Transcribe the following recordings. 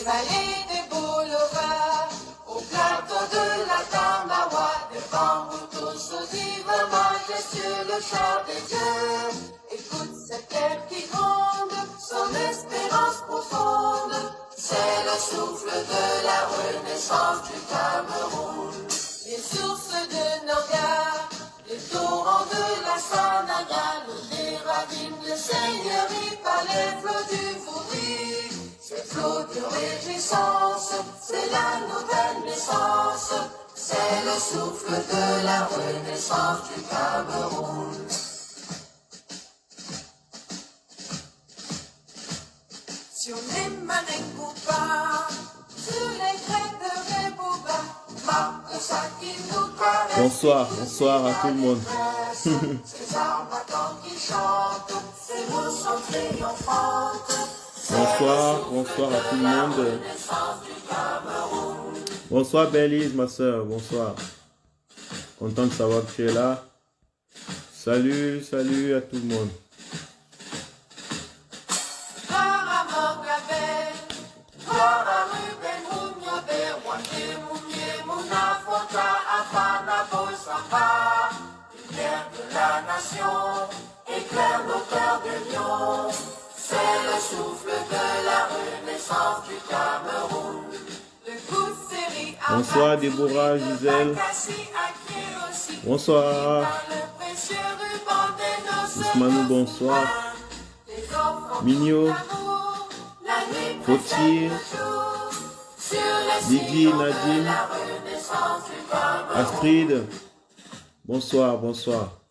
des vallées des boulevards, au plateau de la Tamawa, des bambous sautivement majestueux, le chant des dieux. Écoute cette terre qui gronde, son espérance profonde, c'est le souffle de la renaissance du Cameroun. Les sources de Noga, les torrents de la Sanaga, nous déravine le seigneurie par les flots du Fouri. Ces flots de réjouissance, c'est la nouvelle naissance, c'est le souffle de la renaissance du Cameroun. Sur les Manengoupa, sur les crêtes de Rebouba, marque ça qui nous caresse. Bonsoir, bonsoir à tout le monde. Ces armatants qui chantent, ces mots sont triomphantes. Bonsoir, bonsoir à tout le monde. Bonsoir Bélise, ma soeur, bonsoir. Content de savoir que tu es là. Salut, salut à tout le monde. Lumière de la nation, éclaire nos cœurs de lion. C'est le souffle de la renaissance du Cameroun. Bonsoir Déborah, Gisèle. Bonsoir. Ousmanou, bonsoir. Migno. Fautir. Didi, Nadine. Astrid. Bonsoir, bonsoir.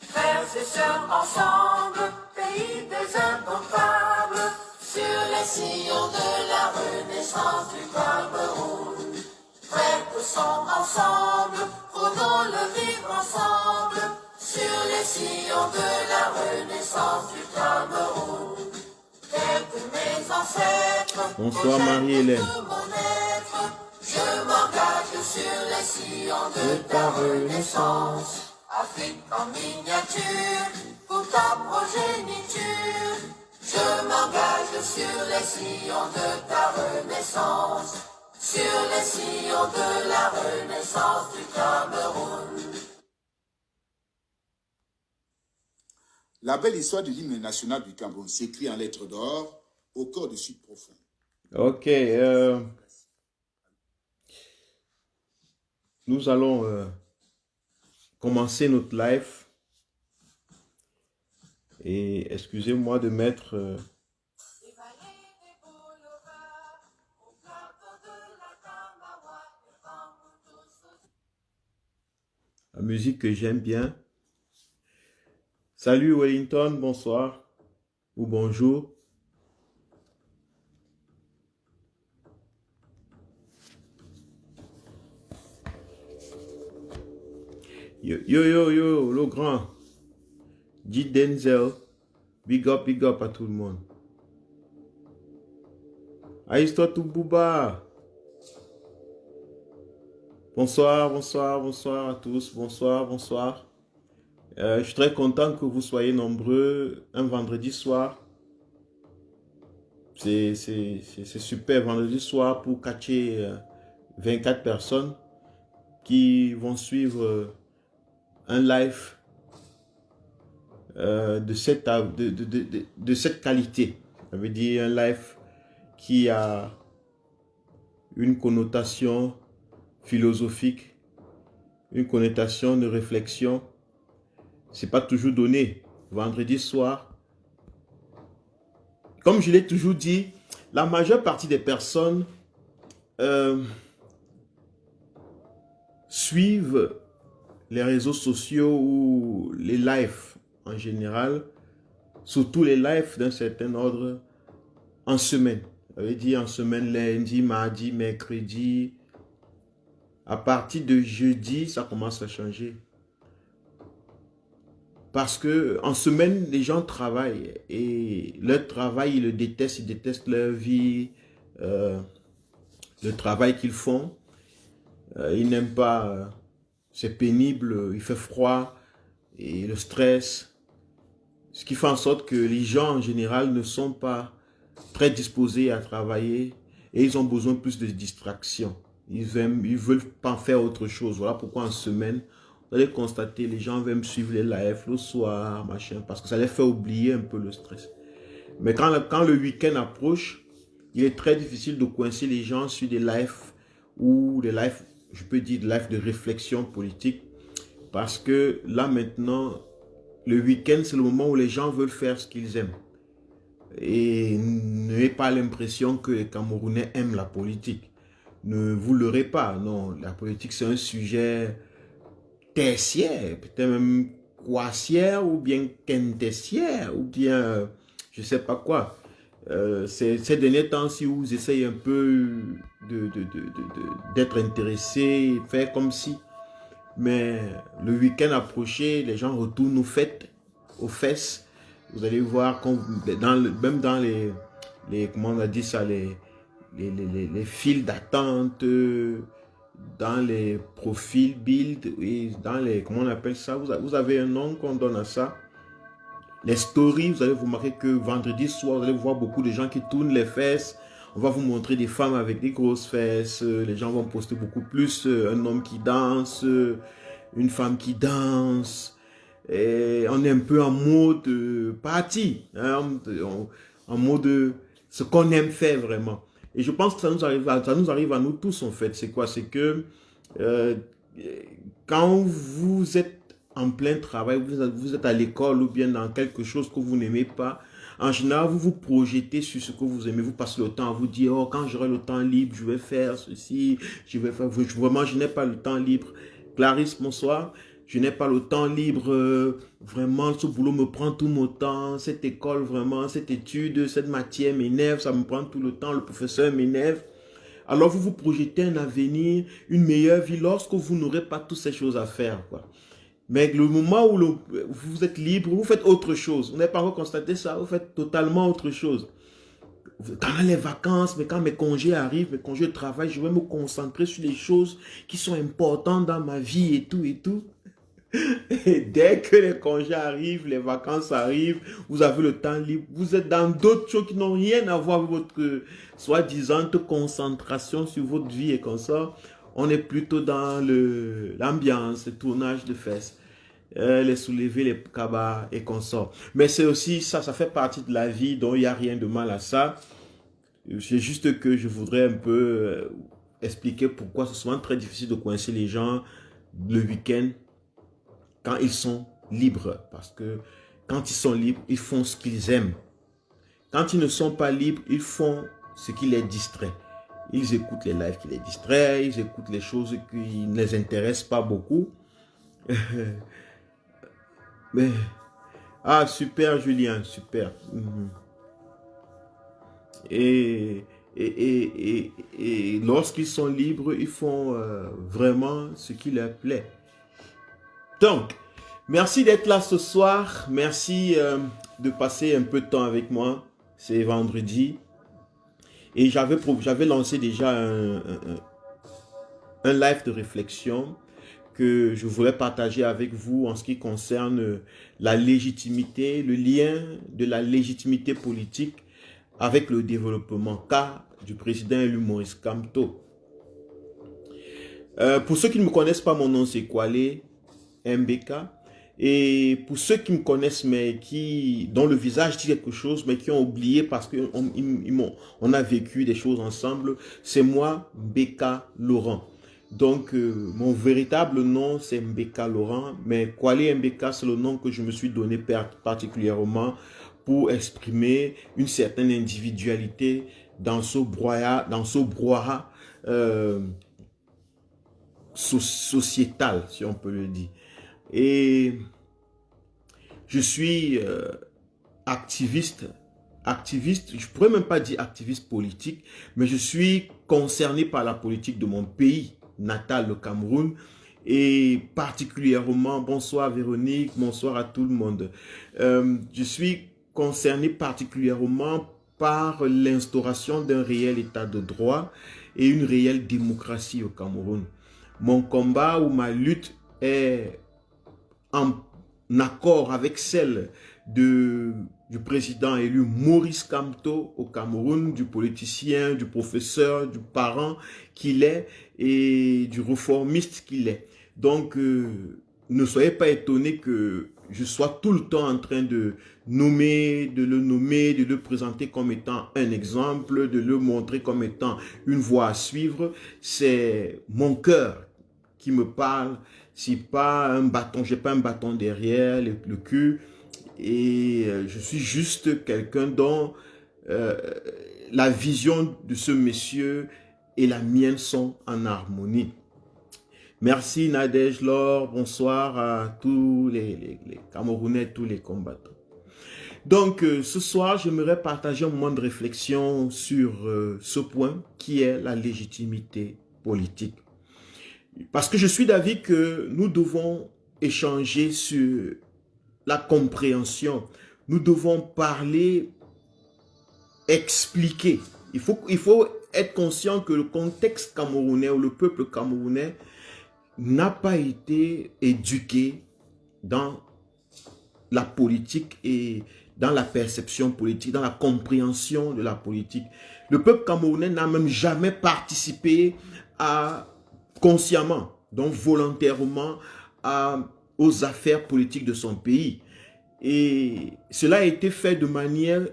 Frères et sœurs ensemble, pays des indomptables, sur les sillons de la renaissance du Cameroun. Frères de sang ensemble, prenons le vivre ensemble, sur les sillons de la renaissance du Cameroun. Terre de mes ancêtres, bonsoir Marie-Hélène. Je m'engage sur les sillons de ta renaissance. Afrique en miniature, pour ta progéniture. Je m'engage sur les sillons de ta renaissance. Sur les sillons de la renaissance du Cameroun. La belle histoire de l'hymne national du Cameroun s'écrit en lettres d'or au cœur du Sud profond. Ok, nous allons commencer notre live. Et excusez-moi de mettre la musique que j'aime bien. Salut Wellington, bonsoir ou bonjour. Yo, yo, yo, yo, le grand. Dit Denzel. Big up à tout le monde. Aïs-toi tout Bouba. Bonsoir, bonsoir, bonsoir à tous. Bonsoir, bonsoir. Je suis très content que vous soyez nombreux un vendredi soir. C'est super, vendredi soir pour catcher 24 personnes qui vont suivre un live de cette qualité. Ça veut dire un live qui a une connotation philosophique, une connotation de réflexion. C'est pas toujours donné. Vendredi soir, comme je l'ai toujours dit, la majeure partie des personnes suivent les réseaux sociaux ou les lives en général, surtout les lives d'un certain ordre en semaine. Ça veut dire en semaine, lundi, mardi, mercredi. À partir de jeudi, ça commence à changer. Parce que en semaine, les gens travaillent et leur travail, ils le détestent, ils détestent leur vie, le travail qu'ils font. Ils n'aiment pas, c'est pénible, il fait froid et le stress. Ce qui fait en sorte que les gens en général ne sont pas très disposés à travailler et ils ont besoin plus de distraction. Ils veulent pas faire autre chose. Voilà pourquoi en semaine, vous allez constater, les gens veulent suivre les lives le soir, machin, parce que ça les fait oublier un peu le stress. Mais quand le week-end approche, il est très difficile de coincer les gens sur des lives ou des lives, je peux dire des lives de réflexion politique, parce que là maintenant, le week-end, c'est le moment où les gens veulent faire ce qu'ils aiment. Et n'ayez pas l'impression que les Camerounais aiment la politique. Ne vous leurrez pas, non, la politique c'est un sujet tertiaire, peut-être même quaternaire ou bien quintertiaire ou bien je sais pas quoi. Ces derniers temps, si vous essayez un peu d'être intéressé, faire comme si, mais le week-end approché, les gens retournent aux fesses. Vous allez voir, même dans comment on a dit ça, les files d'attente, dans les profils build, et dans les, comment on appelle ça, vous avez un nom qu'on donne à ça. Les stories, vous allez vous remarquer que vendredi soir, vous allez voir beaucoup de gens qui tournent les fesses. On va vous montrer des femmes avec des grosses fesses. Les gens vont poster beaucoup plus un homme qui danse, une femme qui danse. Et on est un peu en mode party, hein, en mode ce qu'on aime faire vraiment. Et je pense que ça nous arrive à nous tous en fait. C'est quoi? C'est que euh, quand vous êtes en plein travail, vous êtes à l'école ou bien dans quelque chose que vous n'aimez pas, en général, vous vous projetez sur ce que vous aimez, vous passez le temps à vous dire, oh, quand j'aurai le temps libre, je vais faire ceci, je vais faire, vraiment, je n'ai pas le temps libre. Clarisse, bonsoir. Je n'ai pas le temps libre, vraiment, ce boulot me prend tout mon temps, cette école, vraiment, cette étude, cette matière m'énerve, ça me prend tout le temps, le professeur m'énerve. Alors vous vous projetez un avenir, une meilleure vie lorsque vous n'aurez pas toutes ces choses à faire, quoi. Mais le moment où vous êtes libre, vous faites autre chose. Vous n'avez pas encore constaté ça, vous faites totalement autre chose. Quand les vacances, mais quand mes congés arrivent, mes congés de travail, je vais me concentrer sur les choses qui sont importantes dans ma vie et tout et tout. Et dès que les congés arrivent, les vacances arrivent, vous avez le temps libre, vous êtes dans d'autres choses qui n'ont rien à voir avec votre soi-disant concentration sur votre vie et comme ça. On est plutôt dans l'ambiance, le tournage de fesses, les soulevés, les cabas et consorts. Mais c'est aussi ça, ça fait partie de la vie, donc il n'y a rien de mal à ça. C'est juste que je voudrais un peu expliquer pourquoi c'est souvent très difficile de coincer les gens le week-end quand ils sont libres. Parce que quand ils sont libres, ils font ce qu'ils aiment. Quand ils ne sont pas libres, ils font ce qui les distrait. Ils écoutent les lives qui les distraient, ils écoutent les choses qui ne les intéressent pas beaucoup. Mais, ah, super Julien, super. Et lorsqu'ils sont libres, ils font vraiment ce qui leur plaît. Donc, merci d'être là ce soir. Merci de passer un peu de temps avec moi. C'est vendredi. Et j'avais lancé déjà un live de réflexion que je voulais partager avec vous en ce qui concerne la légitimité, le lien de la légitimité politique avec le développement cas du président élu Maurice Kamto. Pour ceux qui ne me connaissent pas, mon nom c'est Kwale Mbeka. Et pour ceux qui me connaissent, mais dont le visage dit quelque chose, mais qui ont oublié parce qu'on a vécu des choses ensemble, c'est moi, Mbeka Laurent. Donc, mon véritable nom, c'est Mbeka Laurent, mais Kwale Mbeka, c'est le nom que je me suis donné particulièrement pour exprimer une certaine individualité dans ce brouhaha sociétal, si on peut le dire. Et je suis activiste, je pourrais même pas dire activiste politique, mais je suis concerné par la politique de mon pays natal, le Cameroun, et particulièrement, bonsoir Véronique, bonsoir à tout le monde. Je suis concerné particulièrement par l'instauration d'un réel état de droit et une réelle démocratie au Cameroun. Mon combat ou ma lutte est en accord avec celle du président élu Maurice Kamto au Cameroun, du politicien, du professeur, du parent qu'il est et du réformiste qu'il est. Donc, ne soyez pas étonnés que je sois tout le temps en train de le nommer, de le présenter comme étant un exemple, de le montrer comme étant une voie à suivre. C'est mon cœur qui me parle. C'est pas un bâton, j'ai pas un bâton derrière le cul. Et je suis juste quelqu'un dont la vision de ce monsieur et la mienne sont en harmonie. Merci Nadège Laure, bonsoir à tous les Camerounais, tous les combattants. Donc ce soir, j'aimerais partager un moment de réflexion sur ce point qui est la légitimité politique. Parce que je suis d'avis que nous devons échanger sur la compréhension. Nous devons parler, expliquer. Il faut être conscient que le contexte camerounais ou le peuple camerounais n'a pas été éduqué dans la politique et dans la perception politique, dans la compréhension de la politique. Le peuple camerounais n'a même jamais participé consciemment, donc volontairement, aux affaires politiques de son pays. Et cela a été fait de manière...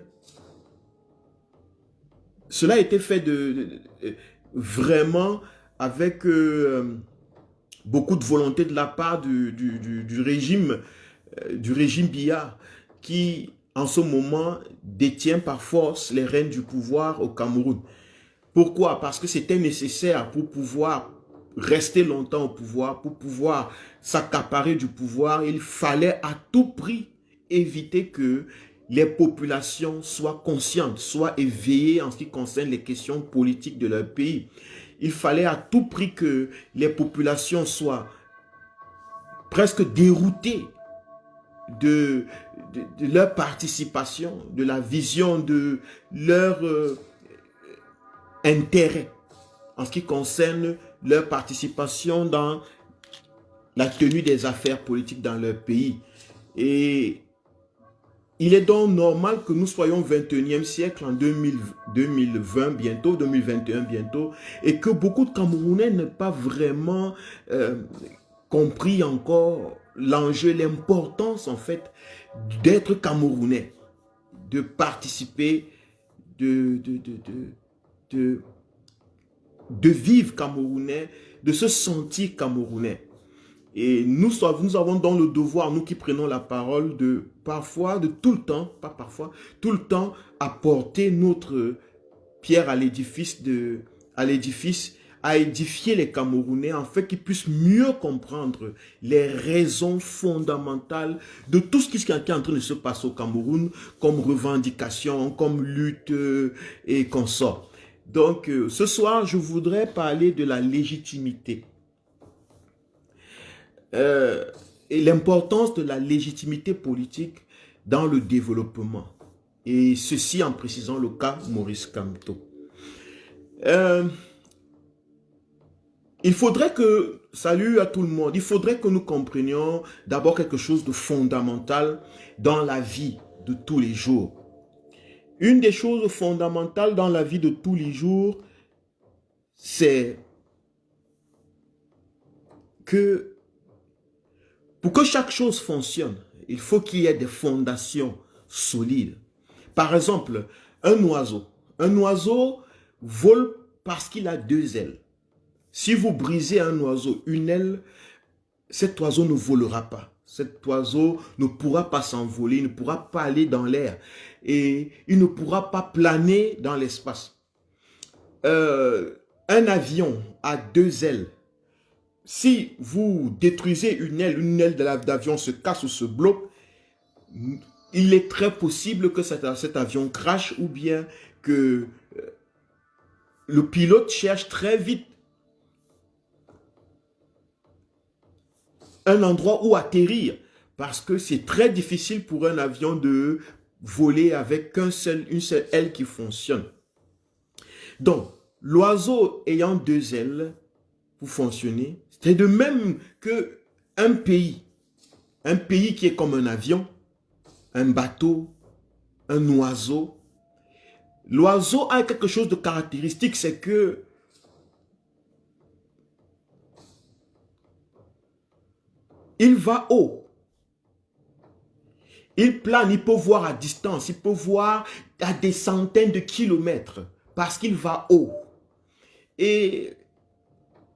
Cela a été fait vraiment avec beaucoup de volonté de la part du régime Biya, qui en ce moment détient par force les rênes du pouvoir au Cameroun. Pourquoi? Parce que c'était nécessaire pour pouvoir rester longtemps au pouvoir, pour pouvoir s'accaparer du pouvoir. Il fallait à tout prix éviter que les populations soient conscientes, soient éveillées en ce qui concerne les questions politiques de leur pays. Il fallait à tout prix que les populations soient presque déroutées de leur participation, de la vision de leur intérêt en ce qui concerne leur participation dans la tenue des affaires politiques dans leur pays. Et il est donc normal que nous soyons au 21e siècle, en 2020 bientôt, 2021 bientôt, et que beaucoup de Camerounais n'aient pas vraiment compris encore l'enjeu, l'importance en fait d'être Camerounais, de participer, de vivre Camerounais, de se sentir Camerounais. Et nous avons donc le devoir, nous qui prenons la parole, de parfois, de tout le temps, pas parfois, tout le temps, apporter notre pierre à l'édifice, à édifier les Camerounais, en fait qu'ils puissent mieux comprendre les raisons fondamentales de tout ce qui est en train de se passer au Cameroun, comme revendication, comme lutte et consorts. Donc, ce soir, je voudrais parler de la légitimité. Et l'importance de la légitimité politique dans le développement. Et ceci en précisant le cas Maurice Kamto. Il faudrait que, salut à tout le monde, il faudrait que nous comprenions d'abord quelque chose de fondamental dans la vie de tous les jours. Une des choses fondamentales dans la vie de tous les jours, c'est que pour que chaque chose fonctionne, il faut qu'il y ait des fondations solides. Par exemple, un oiseau. Un oiseau vole parce qu'il a deux ailes. Si vous brisez un oiseau, une aile, cet oiseau ne volera pas. Cet oiseau ne pourra pas s'envoler, il ne pourra pas aller dans l'air et il ne pourra pas planer dans l'espace. Un avion a deux ailes. Si vous détruisez une aile d'avion se casse ou se bloque, il est très possible que cet avion crache ou bien que le pilote cherche très vite un endroit où atterrir parce que c'est très difficile pour un avion de voler avec une seule aile qui fonctionne. Donc, l'oiseau ayant deux ailes pour fonctionner, c'est de même que un pays qui est comme un avion, un bateau, un oiseau. L'oiseau a quelque chose de caractéristique, c'est que il va haut. Il plane, il peut voir à distance, il peut voir à des centaines de kilomètres parce qu'il va haut. Et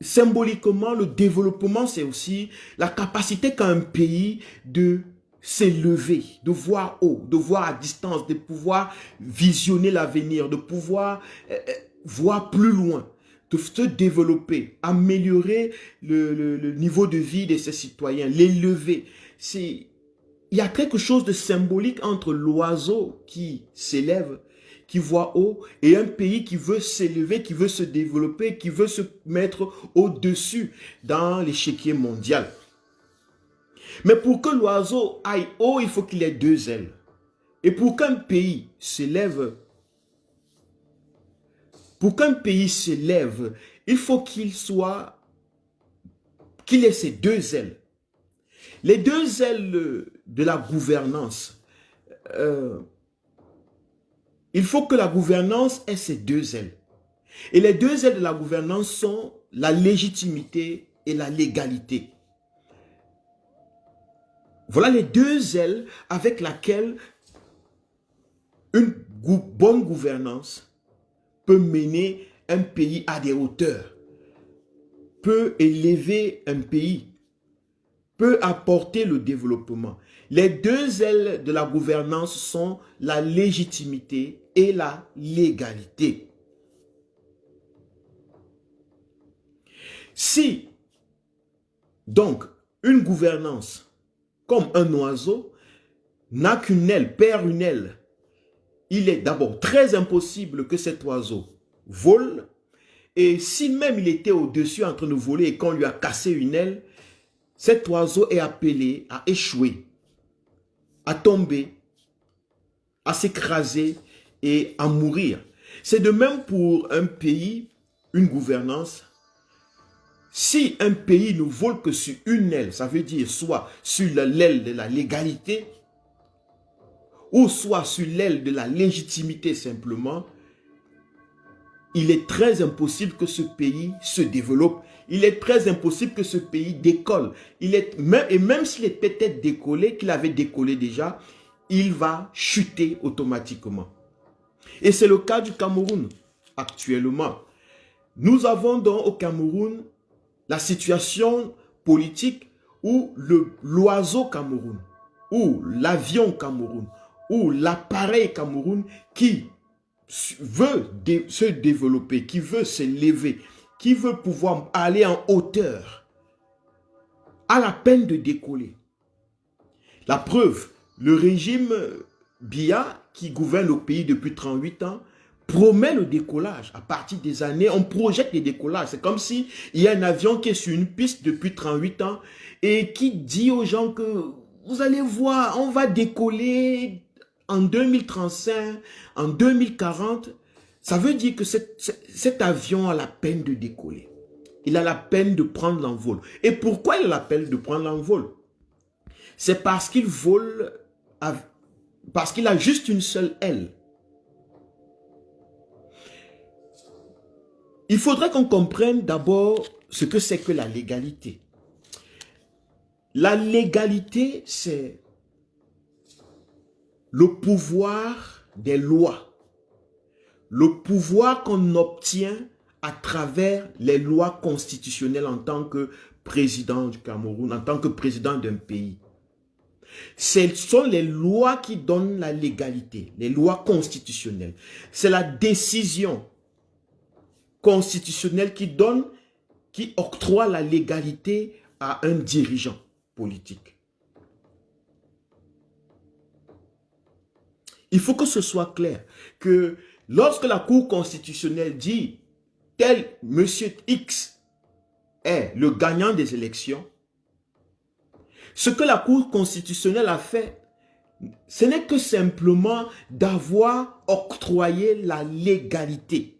symboliquement, le développement, c'est aussi la capacité qu'a un pays de s'élever, de voir haut, de voir à distance, de pouvoir visionner l'avenir, de pouvoir voir plus loin, de se développer, améliorer le niveau de vie de ses citoyens, l'élever. Il y a quelque chose de symbolique entre l'oiseau qui s'élève, qui voit haut, et un pays qui veut s'élever, qui veut se développer, qui veut se mettre au-dessus dans l'échiquier mondial. Mais pour que l'oiseau aille haut, il faut qu'il ait deux ailes. Et pour qu'un pays s'élève, il faut qu'il ait ses deux ailes. Les deux ailes de la gouvernance, il faut que la gouvernance ait ses deux ailes. Et les deux ailes de la gouvernance sont la légitimité et la légalité. Voilà les deux ailes avec lesquelles une bonne gouvernance peut mener un pays à des hauteurs, peut élever un pays, peut apporter le développement. Les deux ailes de la gouvernance sont la légitimité et la légalité. Si, donc, une gouvernance, comme un oiseau, n'a qu'une aile, perd une aile, il est d'abord très impossible que cet oiseau vole. Et si même il était au-dessus en train de voler et qu'on lui a cassé une aile, cet oiseau est appelé à échouer, à tomber, à s'écraser et à mourir. C'est de même pour un pays, une gouvernance. Si un pays ne vole que sur une aile, ça veut dire soit sur l'aile de la légalité, ou soit sur l'aile de la légitimité simplement, il est très impossible que ce pays se développe. Il est très impossible que ce pays décolle. Et même s'il est peut-être décollé, qu'il avait décollé déjà, il va chuter automatiquement. Et c'est le cas du Cameroun actuellement. Nous avons donc au Cameroun la situation politique où l'oiseau Cameroun, ou l'avion Cameroun, ou l'appareil Cameroun qui veut se développer, qui veut s'élever, qui veut pouvoir aller en hauteur, a la peine de décoller. La preuve, le régime Biya, qui gouverne le pays depuis 38 ans, promet le décollage. À partir des années, on projette les décollages. C'est comme si il y a un avion qui est sur une piste depuis 38 ans et qui dit aux gens que vous allez voir, on va décoller en 2035, en 2040. Ça veut dire que cet avion a la peine de décoller. Il a la peine de prendre l'envol. Et pourquoi il a la peine de prendre l'envol? C'est parce qu'il vole, parce qu'il a juste une seule aile. Il faudrait qu'on comprenne d'abord ce que c'est que la légalité. La légalité, c'est le pouvoir des lois. Le pouvoir qu'on obtient à travers les lois constitutionnelles en tant que président du Cameroun, en tant que président d'un pays. Ce sont les lois qui donnent la légalité, les lois constitutionnelles. C'est la décision constitutionnelle qui octroie la légalité à un dirigeant politique. Il faut que ce soit clair que lorsque la Cour constitutionnelle dit tel monsieur X est le gagnant des élections, ce que la Cour constitutionnelle a fait, ce n'est que simplement d'avoir octroyé la légalité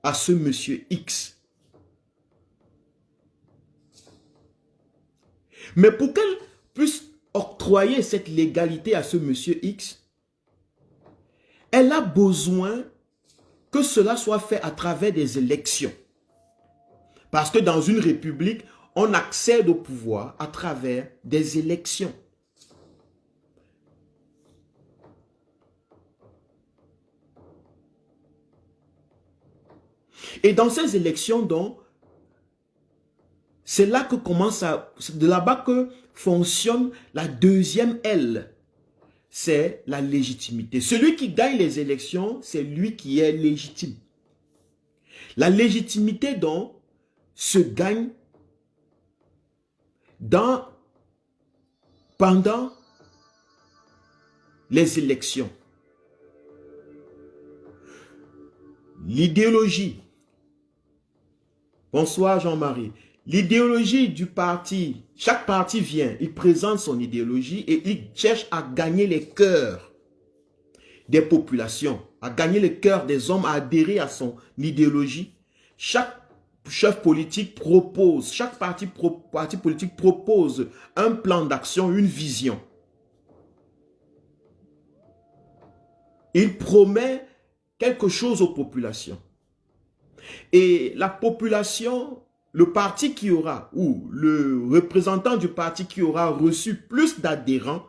à ce monsieur X. Mais pour qu'elle puisse octroyer octroyer cette légalité à ce monsieur X, elle a besoin que cela soit fait à travers des élections. Parce que dans une république, on accède au pouvoir à travers des élections. Et dans ces élections, donc, c'est là que c'est de là-bas que fonctionne la deuxième L. C'est la légitimité. Celui qui gagne les élections, c'est lui qui est légitime. La légitimité, donc, se gagne pendant les élections. L'idéologie. Bonsoir Jean-Marie. L'idéologie du parti, chaque parti vient, il présente son idéologie et il cherche à gagner les cœurs des populations, à gagner les cœurs des hommes, à adhérer à son idéologie. Chaque chef politique propose, chaque parti politique propose un plan d'action, une vision. Il promet quelque chose aux populations. Et la population, le parti qui aura, ou le représentant du parti qui aura reçu plus d'adhérents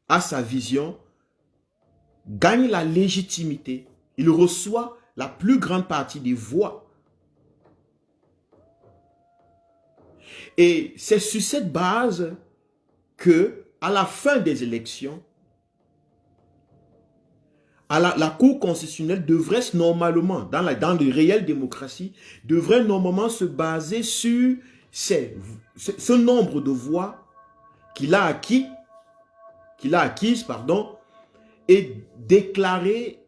à sa vision, gagne la légitimité. Il reçoit la plus grande partie des voix. Et c'est sur cette base que, à la fin des élections, la Cour constitutionnelle devrait normalement, dans de réelles démocraties, devrait normalement se baser sur ce nombre de voix qu'il a acquises, et déclarer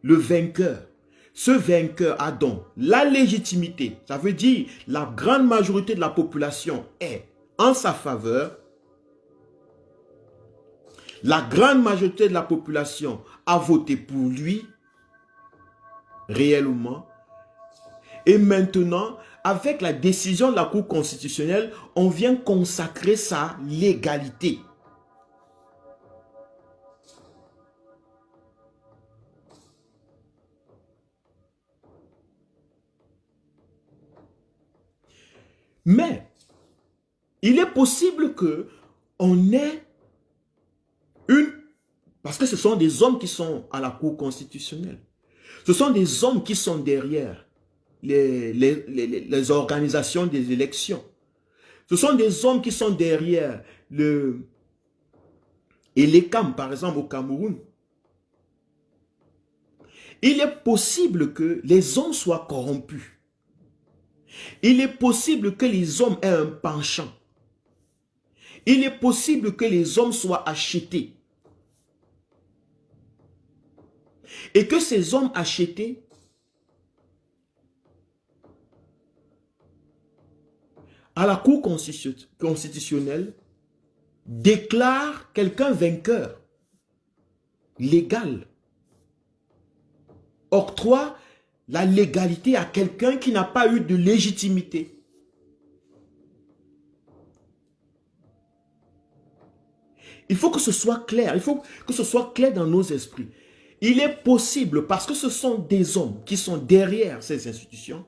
le vainqueur. Ce vainqueur a donc la légitimité. Ça veut dire la grande majorité de la population est en sa faveur. La grande majorité de la population a voté pour lui, réellement. Et maintenant, avec la décision de la Cour constitutionnelle, on vient consacrer sa légalité. Mais, il est possible qu'on ait parce que ce sont des hommes qui sont à la Cour constitutionnelle. Ce sont des hommes qui sont derrière les organisations des élections. Ce sont des hommes qui sont derrière l'ECAM, par exemple, au Cameroun. Il est possible que les hommes soient corrompus. Il est possible que les hommes aient un penchant. Il est possible que les hommes soient achetés. Et que ces hommes achetés à la Cour constitutionnelle déclarent quelqu'un vainqueur, légal, octroie la légalité à quelqu'un qui n'a pas eu de légitimité. Il faut que ce soit clair, il faut que ce soit clair dans nos esprits. Il est possible, parce que ce sont des hommes qui sont derrière ces institutions.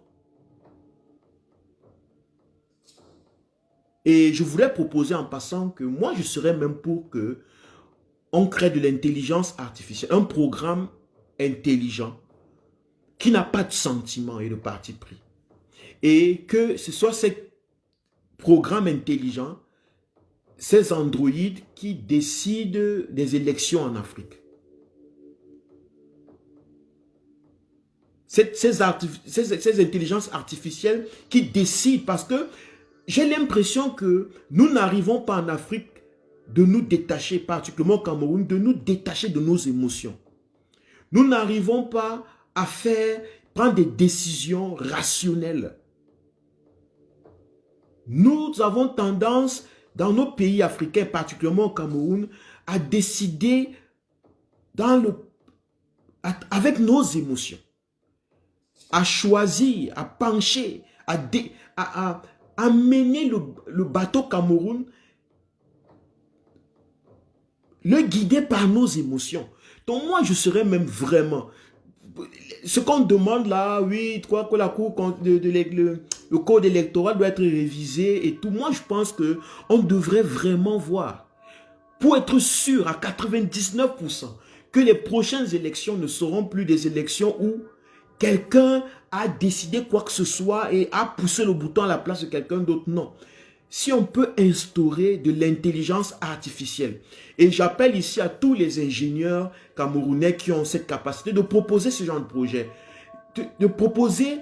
Et je voulais proposer en passant que moi, je serais même pour que on crée de l'intelligence artificielle, un programme intelligent qui n'a pas de sentiment et de parti pris. Et que ce soit ce programme intelligent, ces androïdes qui décident des élections en Afrique. Ces intelligences artificielles qui décident, parce que j'ai l'impression que nous n'arrivons pas en Afrique de nous détacher, particulièrement au Cameroun, de nous détacher de nos émotions. Nous n'arrivons pas à prendre des décisions rationnelles. Nous avons tendance, dans nos pays africains, particulièrement au Cameroun, à décider avec nos émotions, à choisir, à pencher, à amener le bateau Cameroun, le guider par nos émotions. Donc moi, je serais même vraiment... Ce qu'on demande là, oui, quoi, que la cour, le code électoral doit être révisé et tout. Moi, je pense qu'on devrait vraiment voir, pour être sûr à 99%, que les prochaines élections ne seront plus des élections où quelqu'un a décidé quoi que ce soit et a poussé le bouton à la place de quelqu'un d'autre. Non. Si on peut instaurer de l'intelligence artificielle, et j'appelle ici à tous les ingénieurs camerounais qui ont cette capacité de proposer ce genre de projet, de proposer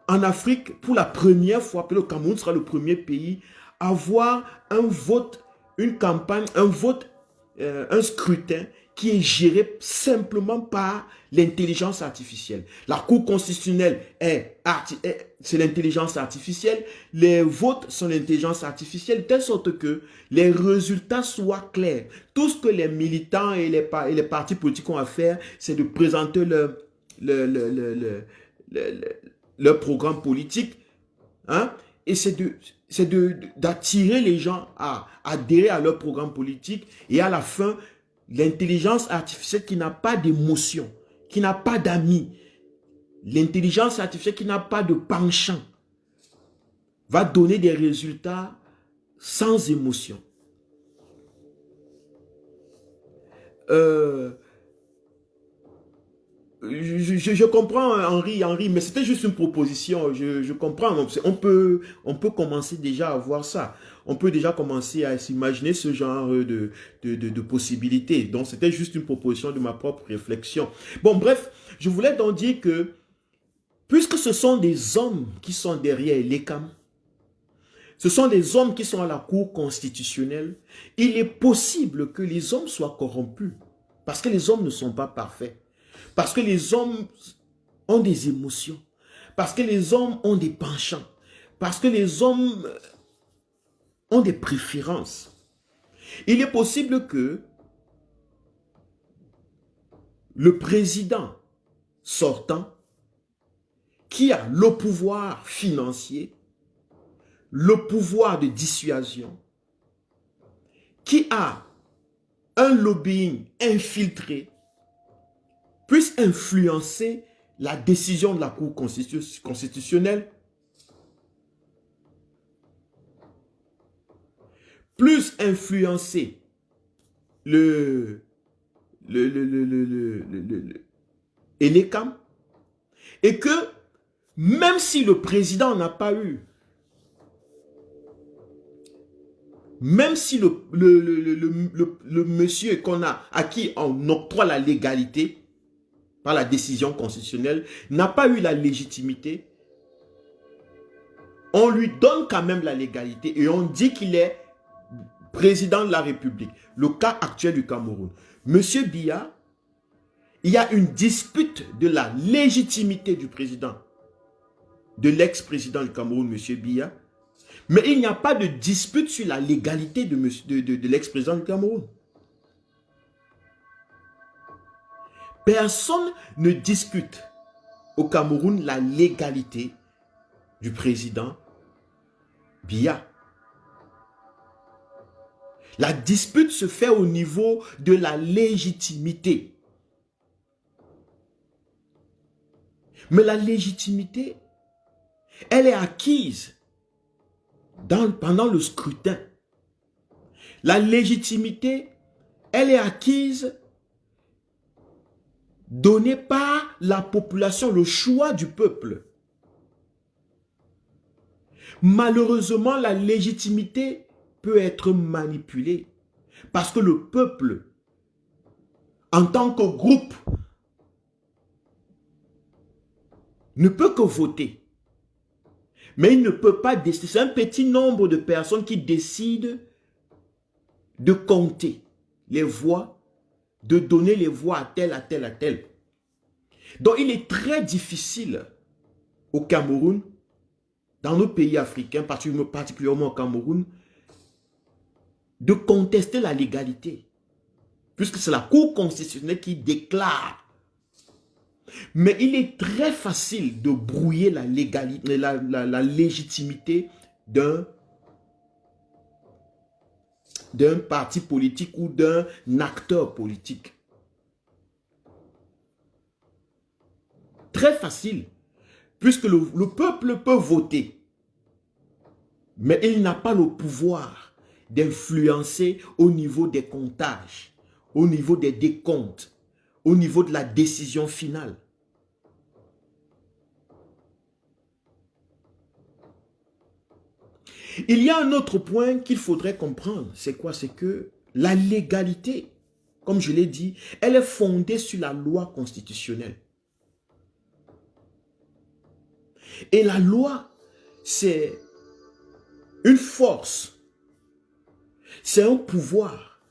en Afrique, pour la première fois, que le Cameroun sera le premier pays à avoir un vote, une campagne, un vote, un scrutin qui est géré simplement par l'intelligence artificielle. La Cour constitutionnelle c'est l'intelligence artificielle, les votes sont l'intelligence artificielle, de telle sorte que les résultats soient clairs. Tout ce que les militants et les partis politiques ont à faire, c'est de présenter leur programme politique, hein, et c'est d'attirer les gens à adhérer à leur programme politique, et à la fin, l'intelligence artificielle qui n'a pas d'émotion, qui n'a pas d'amis, l'intelligence artificielle qui n'a pas de penchant, va donner des résultats sans émotion. Je comprends Henri, mais c'était juste une proposition. Je comprends. On peut commencer déjà à voir ça. On peut déjà commencer à s'imaginer ce genre de possibilités. Donc, c'était juste une proposition de ma propre réflexion. Bon, bref, je voulais donc dire que, puisque ce sont des hommes qui sont derrière l'ECAM, ce sont des hommes qui sont à la Cour constitutionnelle, il est possible que les hommes soient corrompus. Parce que les hommes ne sont pas parfaits. Parce que les hommes ont des émotions. Parce que les hommes ont des penchants. Parce que les hommes ont des préférences. Il est possible que le président sortant, qui a le pouvoir financier, le pouvoir de dissuasion, qui a un lobbying infiltré, puisse influencer la décision de la Cour constitutionnelle, plus influencer l'ECAM, et que même si le président n'a pas eu, même si le monsieur à qui on octroie la légalité par la décision constitutionnelle, n'a pas eu la légitimité, on lui donne quand même la légalité et on dit qu'il est président de la République. Le cas actuel du Cameroun. Monsieur Biya, il y a une dispute de la légitimité du président, de l'ex-président du Cameroun, monsieur Biya, mais il n'y a pas de dispute sur la légalité de l'ex-président du Cameroun. Personne ne discute au Cameroun la légalité du président Biya. La dispute se fait au niveau de la légitimité. Mais la légitimité, elle est acquise pendant le scrutin. La légitimité, elle est acquise, donnée par la population, le choix du peuple. Malheureusement, la légitimité peut être manipulée parce que le peuple, en tant que groupe, ne peut que voter. Mais il ne peut pas décider. C'est un petit nombre de personnes qui décident de compter les voix, de donner les voix à tel, à tel, à tel. Donc il est très difficile au Cameroun, dans nos pays africains, particulièrement au Cameroun, de contester la légalité. Puisque c'est la Cour constitutionnelle qui déclare. Mais il est très facile de brouiller la légalité, la légitimité d'un parti politique ou d'un acteur politique. Très facile, puisque le peuple peut voter, mais il n'a pas le pouvoir d'influencer au niveau des comptages, au niveau des décomptes, au niveau de la décision finale. Il y a un autre point qu'il faudrait comprendre. C'est quoi? C'est que la légalité, comme je l'ai dit, elle est fondée sur la loi constitutionnelle. Et la loi, c'est une force. C'est un pouvoir.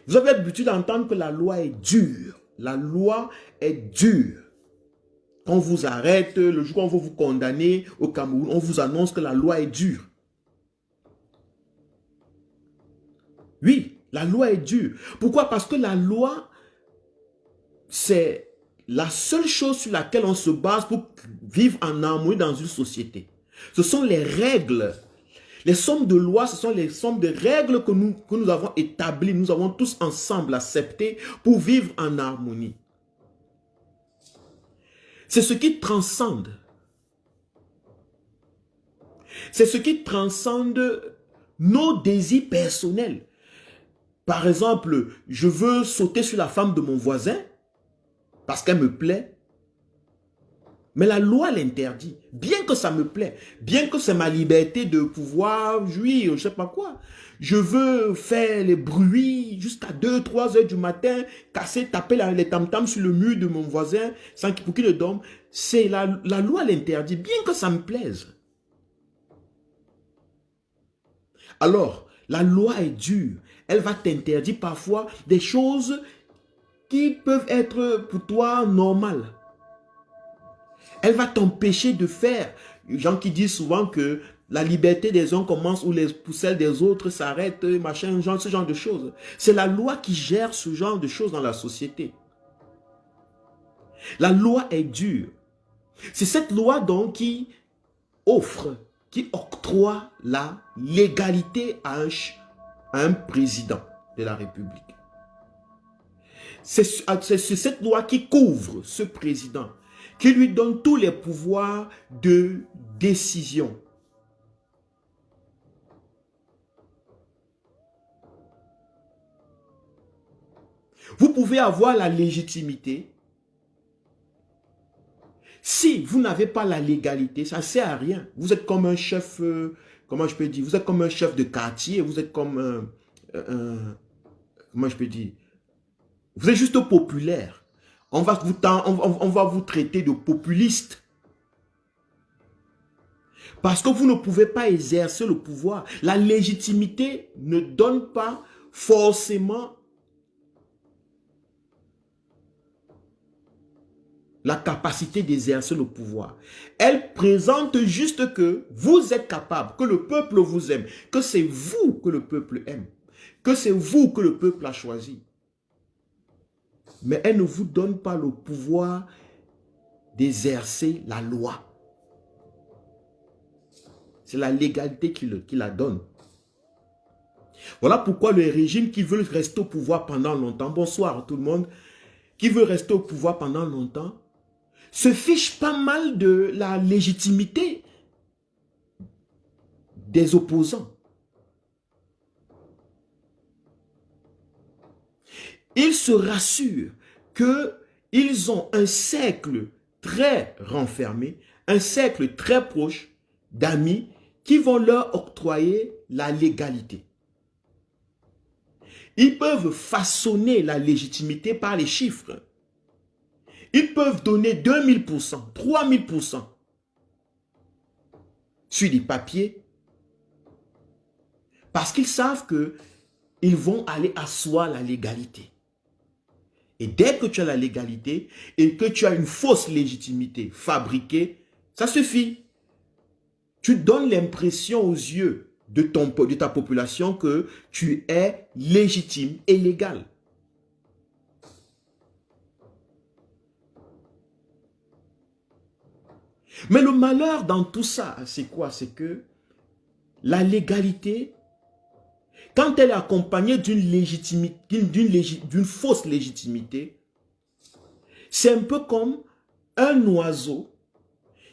Vous avez l'habitude d'entendre que la loi est dure. La loi est dure. Quand on vous arrête, le jour où on va vous condamner au Cameroun, on vous annonce que la loi est dure. Oui, la loi est dure. Pourquoi? Parce que la loi, c'est la seule chose sur laquelle on se base pour vivre en harmonie dans une société. Ce sont les règles. Les sommes de lois, ce sont les sommes de règles que nous avons établies, nous avons tous ensemble acceptées pour vivre en harmonie. C'est ce qui transcende. C'est ce qui transcende nos désirs personnels. Par exemple, je veux sauter sur la femme de mon voisin parce qu'elle me plaît. Mais la loi l'interdit. Bien que ça me plaît, bien que c'est ma liberté de pouvoir jouir, je ne sais pas quoi. Je veux faire les bruits jusqu'à 2-3 heures du matin, casser, taper les tam-tams sur le mur de mon voisin sans pour qu'il ne dorme. C'est la loi l'interdit, bien que ça me plaise. Alors, la loi est dure. Elle va t'interdire parfois des choses qui peuvent être pour toi normales. Elle va t'empêcher de faire. Les gens qui disent souvent que la liberté des uns commence où celle des autres s'arrête, machin, ce genre de choses. C'est la loi qui gère ce genre de choses dans la société. La loi est dure. C'est cette loi donc qui octroie la légalité à un président de la République. C'est cette loi qui couvre ce président, qui lui donne tous les pouvoirs de décision. Vous pouvez avoir la légitimité. Si vous n'avez pas la légalité, ça ne sert à rien. Vous êtes comme un chef, comment je peux dire, vous êtes comme un chef de quartier, vous êtes comme comment je peux dire, vous êtes juste populaire. On va vous traiter de populiste. Parce que vous ne pouvez pas exercer le pouvoir. La légitimité ne donne pas forcément la capacité d'exercer le pouvoir. Elle présente juste que vous êtes capable, que le peuple vous aime, que c'est vous que le peuple aime, que c'est vous que le peuple a choisi. Mais elle ne vous donne pas le pouvoir d'exercer la loi. C'est la légalité qui la donne. Voilà pourquoi les régimes qui veulent rester au pouvoir pendant longtemps, bonsoir tout le monde, qui veut rester au pouvoir pendant longtemps, se fichent pas mal de la légitimité des opposants. Ils se rassurent qu'ils ont un cercle très renfermé, un cercle très proche d'amis qui vont leur octroyer la légalité. Ils peuvent façonner la légitimité par les chiffres. Ils peuvent donner 2000%, 3000% sur des papiers parce qu'ils savent qu'ils vont aller asseoir la légalité. Et dès que tu as la légalité et que tu as une fausse légitimité fabriquée, ça suffit. Tu donnes l'impression aux yeux de ta population que tu es légitime et légal. Mais le malheur dans tout ça, c'est quoi? C'est que la légalité, quand elle est accompagnée d'une fausse légitimité, c'est un peu comme un oiseau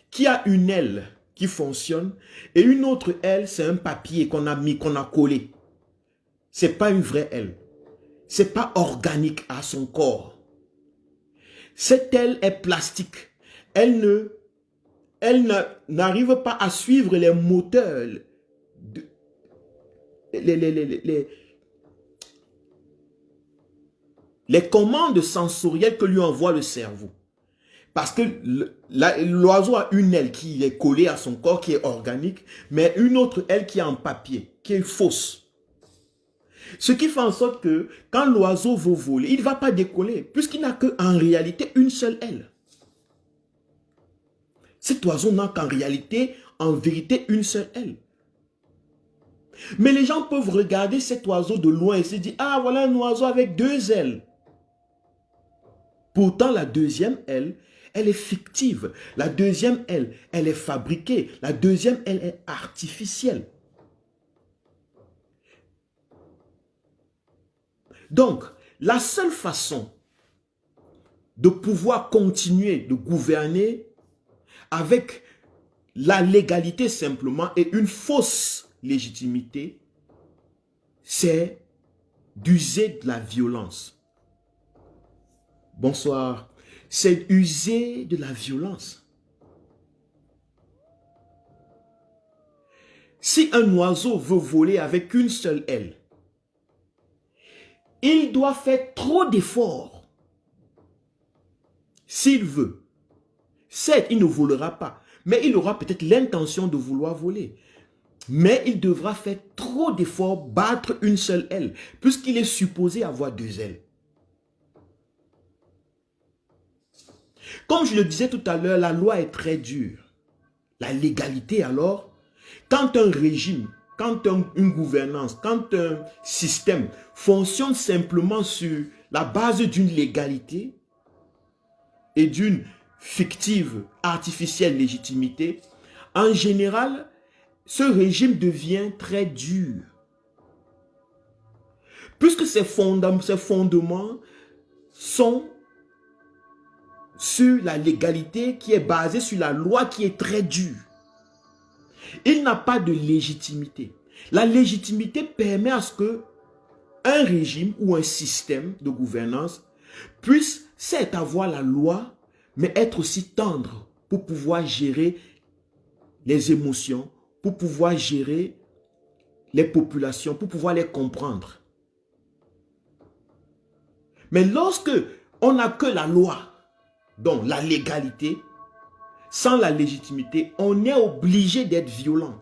qui a une aile qui fonctionne et une autre aile, c'est un papier qu'on a collé. C'est pas une vraie aile. C'est pas organique à son corps. Cette aile est plastique. Elle n'arrive pas à suivre les moteurs, les commandes sensorielles que lui envoie le cerveau. Parce que l'oiseau a une aile qui est collée à son corps, qui est organique, mais une autre aile qui est en papier, qui est fausse. Ce qui fait en sorte que quand l'oiseau veut voler, il ne va pas décoller, puisqu'il n'a qu'en réalité une seule aile. Cet oiseau n'a qu'en réalité, en vérité, une seule aile. Mais les gens peuvent regarder cet oiseau de loin et se dire, ah voilà un oiseau avec deux ailes. Pourtant la deuxième aile, elle est fictive. La deuxième aile, elle est fabriquée. La deuxième aile est artificielle. Donc, la seule façon de pouvoir continuer de gouverner avec la légalité simplement et une fausse légitimité, c'est d'user de la violence. Bonsoir. C'est user de la violence. Si un oiseau veut voler avec une seule aile, il doit faire trop d'efforts. S'il veut. Certes, il ne volera pas, mais il aura peut-être l'intention de vouloir voler. Mais il devra faire trop d'efforts, battre une seule aile, puisqu'il est supposé avoir deux ailes. Comme je le disais tout à l'heure, la loi est très dure. La légalité alors, quand un régime, quand une gouvernance, quand un système fonctionne simplement sur la base d'une légalité et d'une fictive, artificielle légitimité, en général, ce régime devient très dur. Puisque ses fondements sont sur la légalité qui est basée sur la loi qui est très dure. Il n'a pas de légitimité. La légitimité permet à ce que un régime ou un système de gouvernance puisse certes avoir la loi, mais être aussi tendre pour pouvoir gérer les émotions, pour pouvoir gérer les populations, pour pouvoir les comprendre. Mais lorsque on n'a que la loi, donc la légalité, sans la légitimité, on est obligé d'être violent.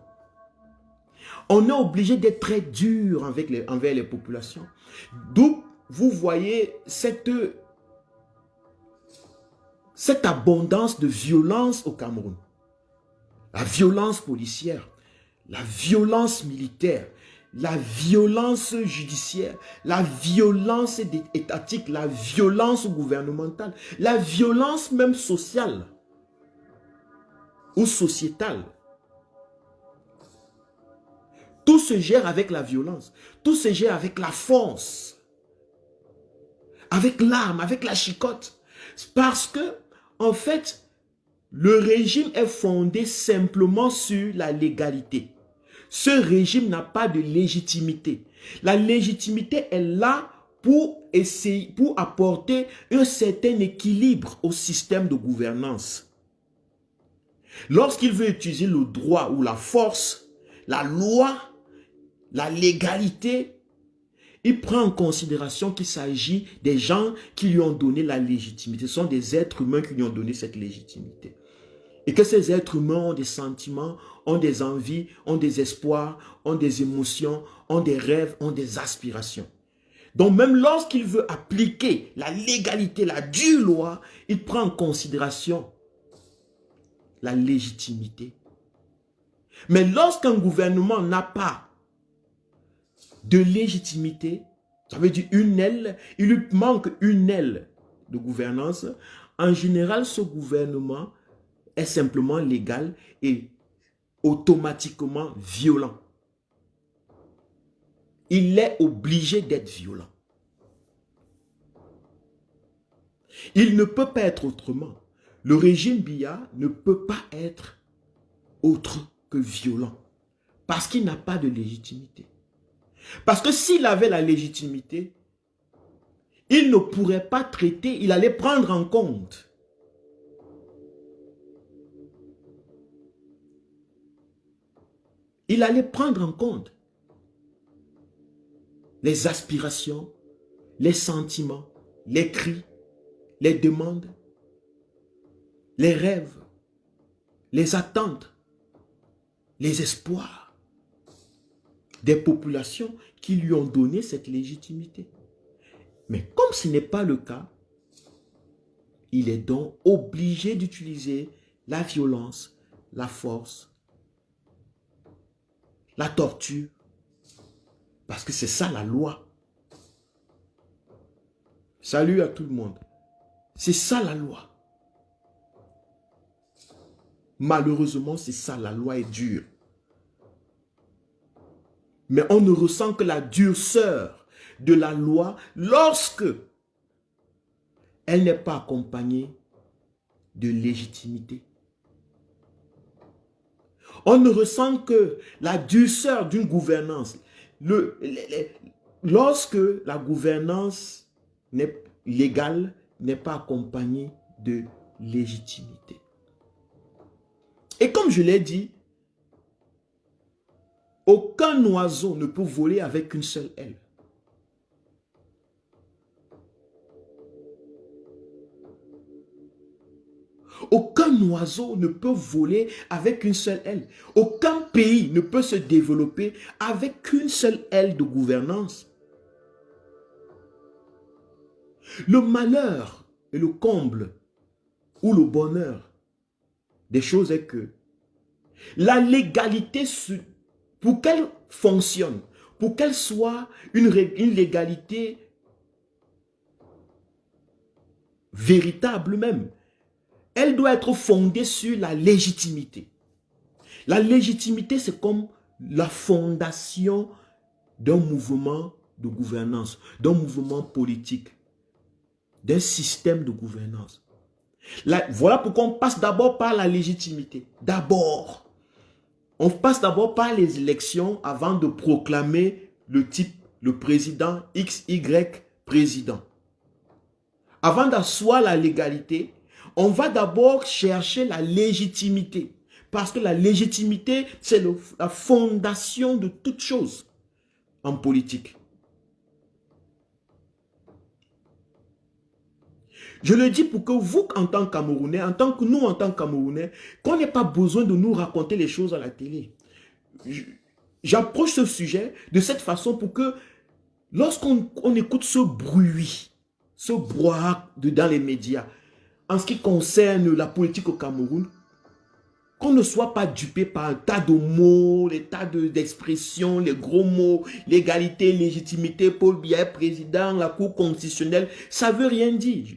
On est obligé d'être très dur envers les populations. D'où vous voyez cette abondance de violence au Cameroun. La violence policière, la violence militaire, la violence judiciaire, la violence étatique, la violence gouvernementale, la violence même sociale ou sociétale. Tout se gère avec la violence, tout se gère avec la force, avec l'arme, avec la chicotte. Parce que, en fait, le régime est fondé simplement sur la légalité. Ce régime n'a pas de légitimité. La légitimité est là pour essayer, pour apporter un certain équilibre au système de gouvernance. Lorsqu'il veut utiliser le droit ou la force, la loi, la légalité, il prend en considération qu'il s'agit des gens qui lui ont donné la légitimité. Ce sont des êtres humains qui lui ont donné cette légitimité. Et que ces êtres humains ont des sentiments, ont des envies, ont des espoirs, ont des émotions, ont des rêves, ont des aspirations. Donc même lorsqu'il veut appliquer la légalité, la dure loi, il prend en considération la légitimité. Mais lorsqu'un gouvernement n'a pas de légitimité, ça veut dire une aile, il lui manque une aile de gouvernance, en général ce gouvernement est simplement légal et automatiquement violent. Il est obligé d'être violent. Il ne peut pas être autrement. Le régime Biya ne peut pas être autre que violent. Parce qu'il n'a pas de légitimité. Parce que s'il avait la légitimité, il ne pourrait pas traiter, il allait prendre en compte. Il allait prendre en compte les aspirations, les sentiments, les cris, les demandes, les rêves, les attentes, les espoirs des populations qui lui ont donné cette légitimité. Mais comme ce n'est pas le cas, il est donc obligé d'utiliser la violence, la force, la torture, parce que c'est ça la loi. Salut à tout le monde. C'est ça la loi. Malheureusement, c'est ça, la loi est dure. Mais on ne ressent que la durceur de la loi lorsque elle n'est pas accompagnée de légitimité. On ne ressent que la douceur d'une gouvernance. Lorsque la gouvernance légale n'est pas accompagnée de légitimité. Et comme je l'ai dit, aucun oiseau ne peut voler avec une seule aile. Aucun oiseau ne peut voler avec une seule aile. Aucun pays ne peut se développer avec une seule aile de gouvernance. Le malheur et le comble ou le bonheur des choses est que la légalité, pour qu'elle fonctionne, pour qu'elle soit une légalité véritable même, elle doit être fondée sur la légitimité. La légitimité, c'est comme la fondation d'un mouvement de gouvernance, d'un mouvement politique, d'un système de gouvernance. Voilà pourquoi on passe d'abord par la légitimité. D'abord. On passe d'abord par les élections avant de proclamer le président XY président. Avant d'asseoir la légalité, on va d'abord chercher la légitimité. Parce que la légitimité, c'est la fondation de toute chose en politique. Je le dis pour que vous, en tant que Camerounais, en tant que nous, en tant que Camerounais, qu'on n'ait pas besoin de nous raconter les choses à la télé. J'approche ce sujet de cette façon pour que, lorsqu'on écoute ce bruit, ce brouhaha dans les médias, en ce qui concerne la politique au Cameroun, qu'on ne soit pas dupé par un tas de mots, les tas d'expressions, les gros mots, l'égalité, légitimité, Paul Biya président, la Cour constitutionnelle, ça ne veut rien dire.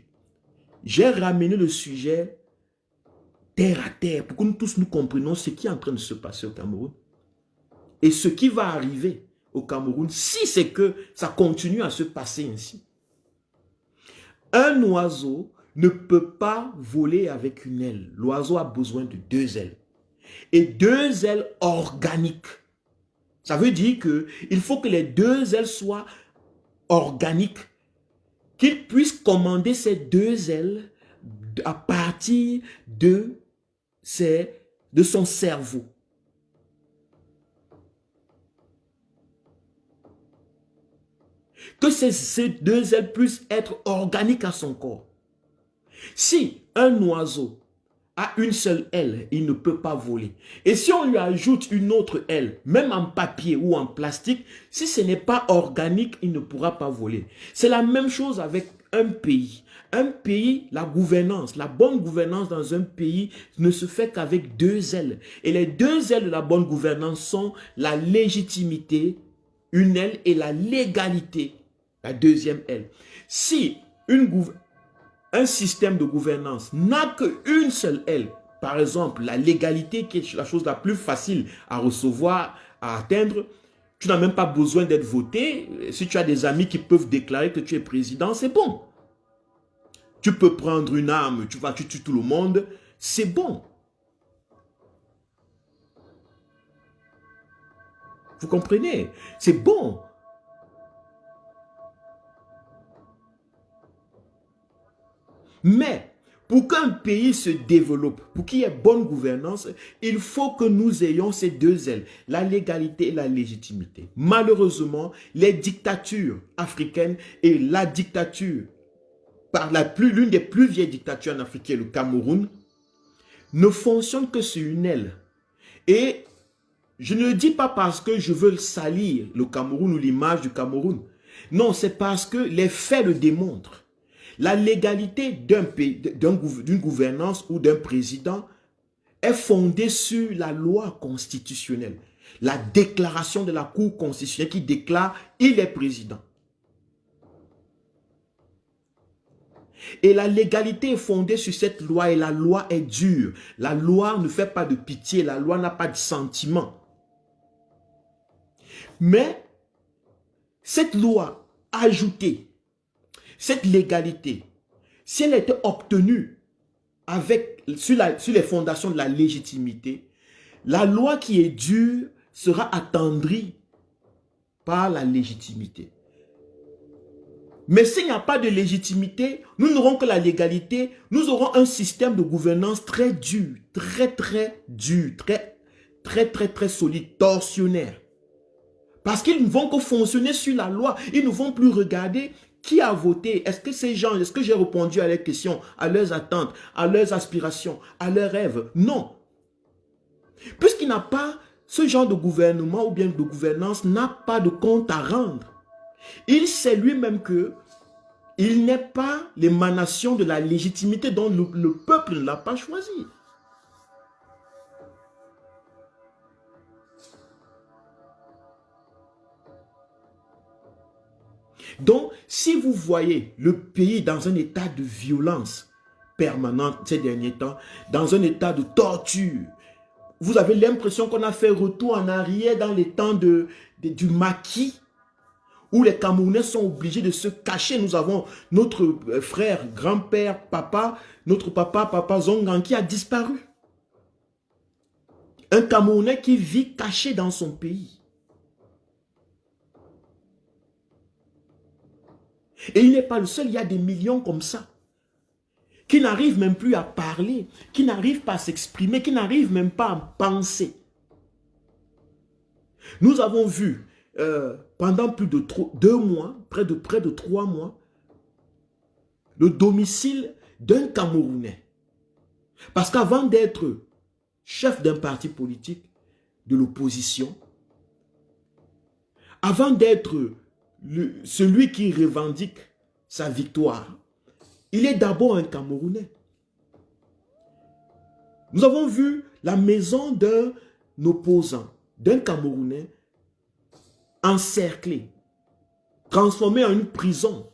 J'ai ramené le sujet terre à terre pour que nous tous nous comprenions ce qui est en train de se passer au Cameroun et ce qui va arriver au Cameroun si c'est que ça continue à se passer ainsi. Un oiseau ne peut pas voler avec une aile. L'oiseau a besoin de 2 ailes. Et 2 ailes organiques. Ça veut dire qu'il faut que les 2 ailes soient organiques, qu'il puisse commander ces 2 ailes à partir de son cerveau. Que ces 2 ailes puissent être organiques à son corps. Si un oiseau a une seule aile, il ne peut pas voler. Et si on lui ajoute une autre aile, même en papier ou en plastique, si ce n'est pas organique, il ne pourra pas voler. C'est la même chose avec un pays. Un pays, la gouvernance, la bonne gouvernance dans un pays ne se fait qu'avec 2 ailes. Et les 2 ailes de la bonne gouvernance sont la légitimité, une aile, et la légalité, la 2e aile. Si un système de gouvernance n'a qu'une seule aile, par exemple, la légalité qui est la chose la plus facile à recevoir, à atteindre, tu n'as même pas besoin d'être voté. Si tu as des amis qui peuvent déclarer que tu es président, c'est bon. Tu peux prendre une arme, tu tues tout le monde, c'est bon. Vous comprenez? C'est bon. Mais, pour qu'un pays se développe, pour qu'il y ait bonne gouvernance, il faut que nous ayons ces deux ailes, la légalité et la légitimité. Malheureusement, les dictatures africaines et la dictature, l'une des plus vieilles dictatures en Afrique, qui est le Cameroun, ne fonctionnent que sur une aile. Et je ne le dis pas parce que je veux salir le Cameroun ou l'image du Cameroun. Non, c'est parce que les faits le démontrent. La légalité d'un pays, d'une gouvernance ou d'un président est fondée sur la loi constitutionnelle. La déclaration de la Cour constitutionnelle qui déclare « il est président ». Et la légalité est fondée sur cette loi et la loi est dure. La loi ne fait pas de pitié, la loi n'a pas de sentiment. Mais cette loi ajoutée, cette légalité, si elle était obtenue sur les fondations de la légitimité, la loi qui est dure sera attendrie par la légitimité. Mais s'il n'y a pas de légitimité, nous n'aurons que la légalité, nous aurons un système de gouvernance très dur, très dur, très solide, torsionnaire. Parce qu'ils ne vont que fonctionner sur la loi, ils ne vont plus regarder qui a voté. Est-ce que ces gens, est-ce que j'ai répondu à leurs questions, à leurs attentes, à leurs aspirations, à leurs rêves? Non. Puisqu'il n'a pas ce genre de gouvernement ou bien de gouvernance, n'a pas de compte à rendre. Il sait lui-même que il n'est pas l'émanation de la légitimité dont le peuple ne l'a pas choisi. Donc, si vous voyez le pays dans un état de violence permanente ces derniers temps, dans un état de torture, vous avez l'impression qu'on a fait retour en arrière dans les temps du maquis, où les Camerounais sont obligés de se cacher. Nous avons notre frère, grand-père, papa, notre papa Zongan, qui a disparu. Un Camerounais qui vit caché dans son pays. Et il n'est pas le seul, il y a des millions comme ça, qui n'arrivent même plus à parler, qui n'arrivent pas à s'exprimer, qui n'arrivent même pas à penser. Nous avons vu pendant plus de 2 mois, près de 3 mois, le domicile d'un Camerounais. Parce qu'avant d'être chef d'un parti politique, de l'opposition, avant d'être celui qui revendique sa victoire, il est d'abord un Camerounais. Nous avons vu la maison d'un opposant, d'un Camerounais, encerclée, transformée en une prison.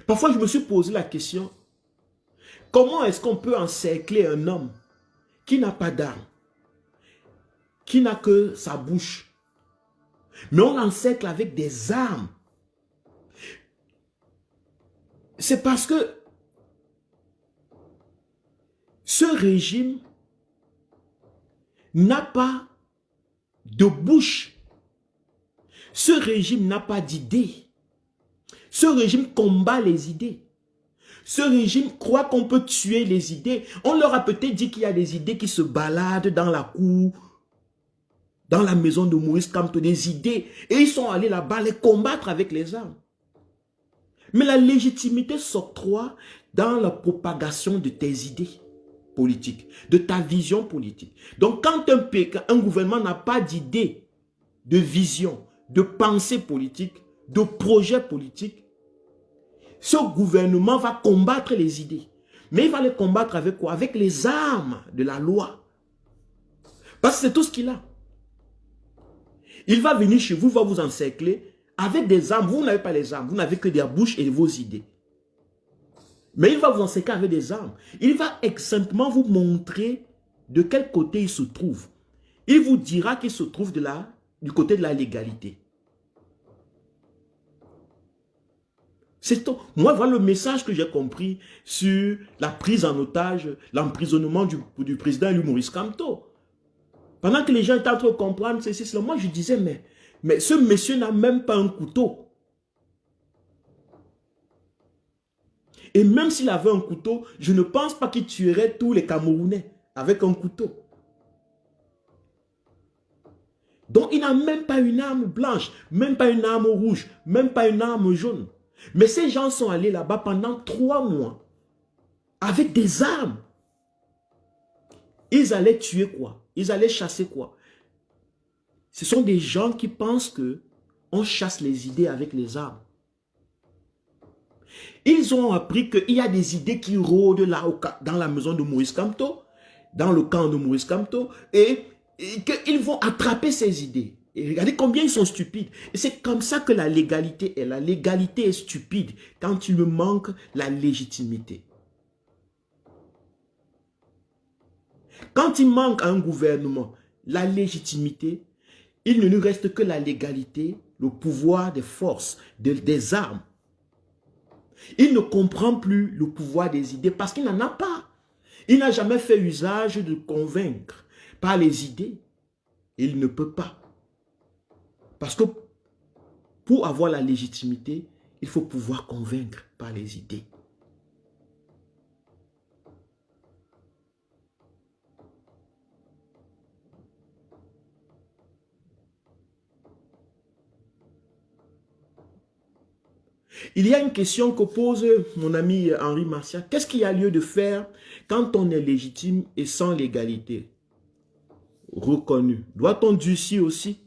Parfois, je me suis posé la question, comment est-ce qu'on peut encercler un homme qui n'a pas d'arme, qui n'a que sa bouche, mais on l'encercle avec des armes? C'est parce que ce régime n'a pas de bouche. Ce régime n'a pas d'idées. Ce régime combat les idées. Ce régime croit qu'on peut tuer les idées. On leur a peut-être dit qu'il y a des idées qui se baladent dans la cour, dans la maison de Maurice Kamto, des idées. Et ils sont allés là-bas les combattre avec les armes. Mais la légitimité s'octroie dans la propagation de tes idées politique, de ta vision politique. Donc quand un gouvernement n'a pas d'idée, de vision, de pensée politique, de projet politique, ce gouvernement va combattre les idées. Mais il va les combattre avec quoi? Avec les armes de la loi. Parce que c'est tout ce qu'il a. Il va venir chez vous, va vous encercler avec des armes. Vous n'avez pas les armes, vous n'avez que des bouches et vos idées. Mais il va vous enseigner avec des armes. Il va simplement vous montrer de quel côté il se trouve. Il vous dira qu'il se trouve du côté de la légalité. Moi, voilà le message que j'ai compris sur la prise en otage, l'emprisonnement du président Maurice Kamto. Pendant que les gens étaient en train de comprendre ceci, cela, moi je disais, mais ce monsieur n'a même pas un couteau. Et même s'il avait un couteau, je ne pense pas qu'il tuerait tous les Camerounais avec un couteau. Donc il n'a même pas une arme blanche, même pas une arme rouge, même pas une arme jaune. Mais ces gens sont allés là-bas pendant 3 mois avec des armes. Ils allaient tuer quoi? Ils allaient chasser quoi? Ce sont des gens qui pensent que on chasse les idées avec les armes. Ils ont appris qu'il y a des idées qui rôdent là dans la maison de Maurice Kamto, dans le camp de Maurice Kamto, et qu'ils vont attraper ces idées. Et regardez combien ils sont stupides. Et c'est comme ça que la légalité est. La légalité est stupide quand il me manque la légitimité. Quand il manque à un gouvernement la légitimité, il ne nous reste que la légalité, le pouvoir des forces, des armes. Il ne comprend plus le pouvoir des idées parce qu'il n'en a pas. Il n'a jamais fait usage de convaincre par les idées. Il ne peut pas. Parce que pour avoir la légitimité, il faut pouvoir convaincre par les idées. Il y a une question que pose mon ami Henri Martial. Qu'est-ce qu'il y a lieu de faire quand on est légitime et sans légalité? Reconnu. Doit-on durcir aussi?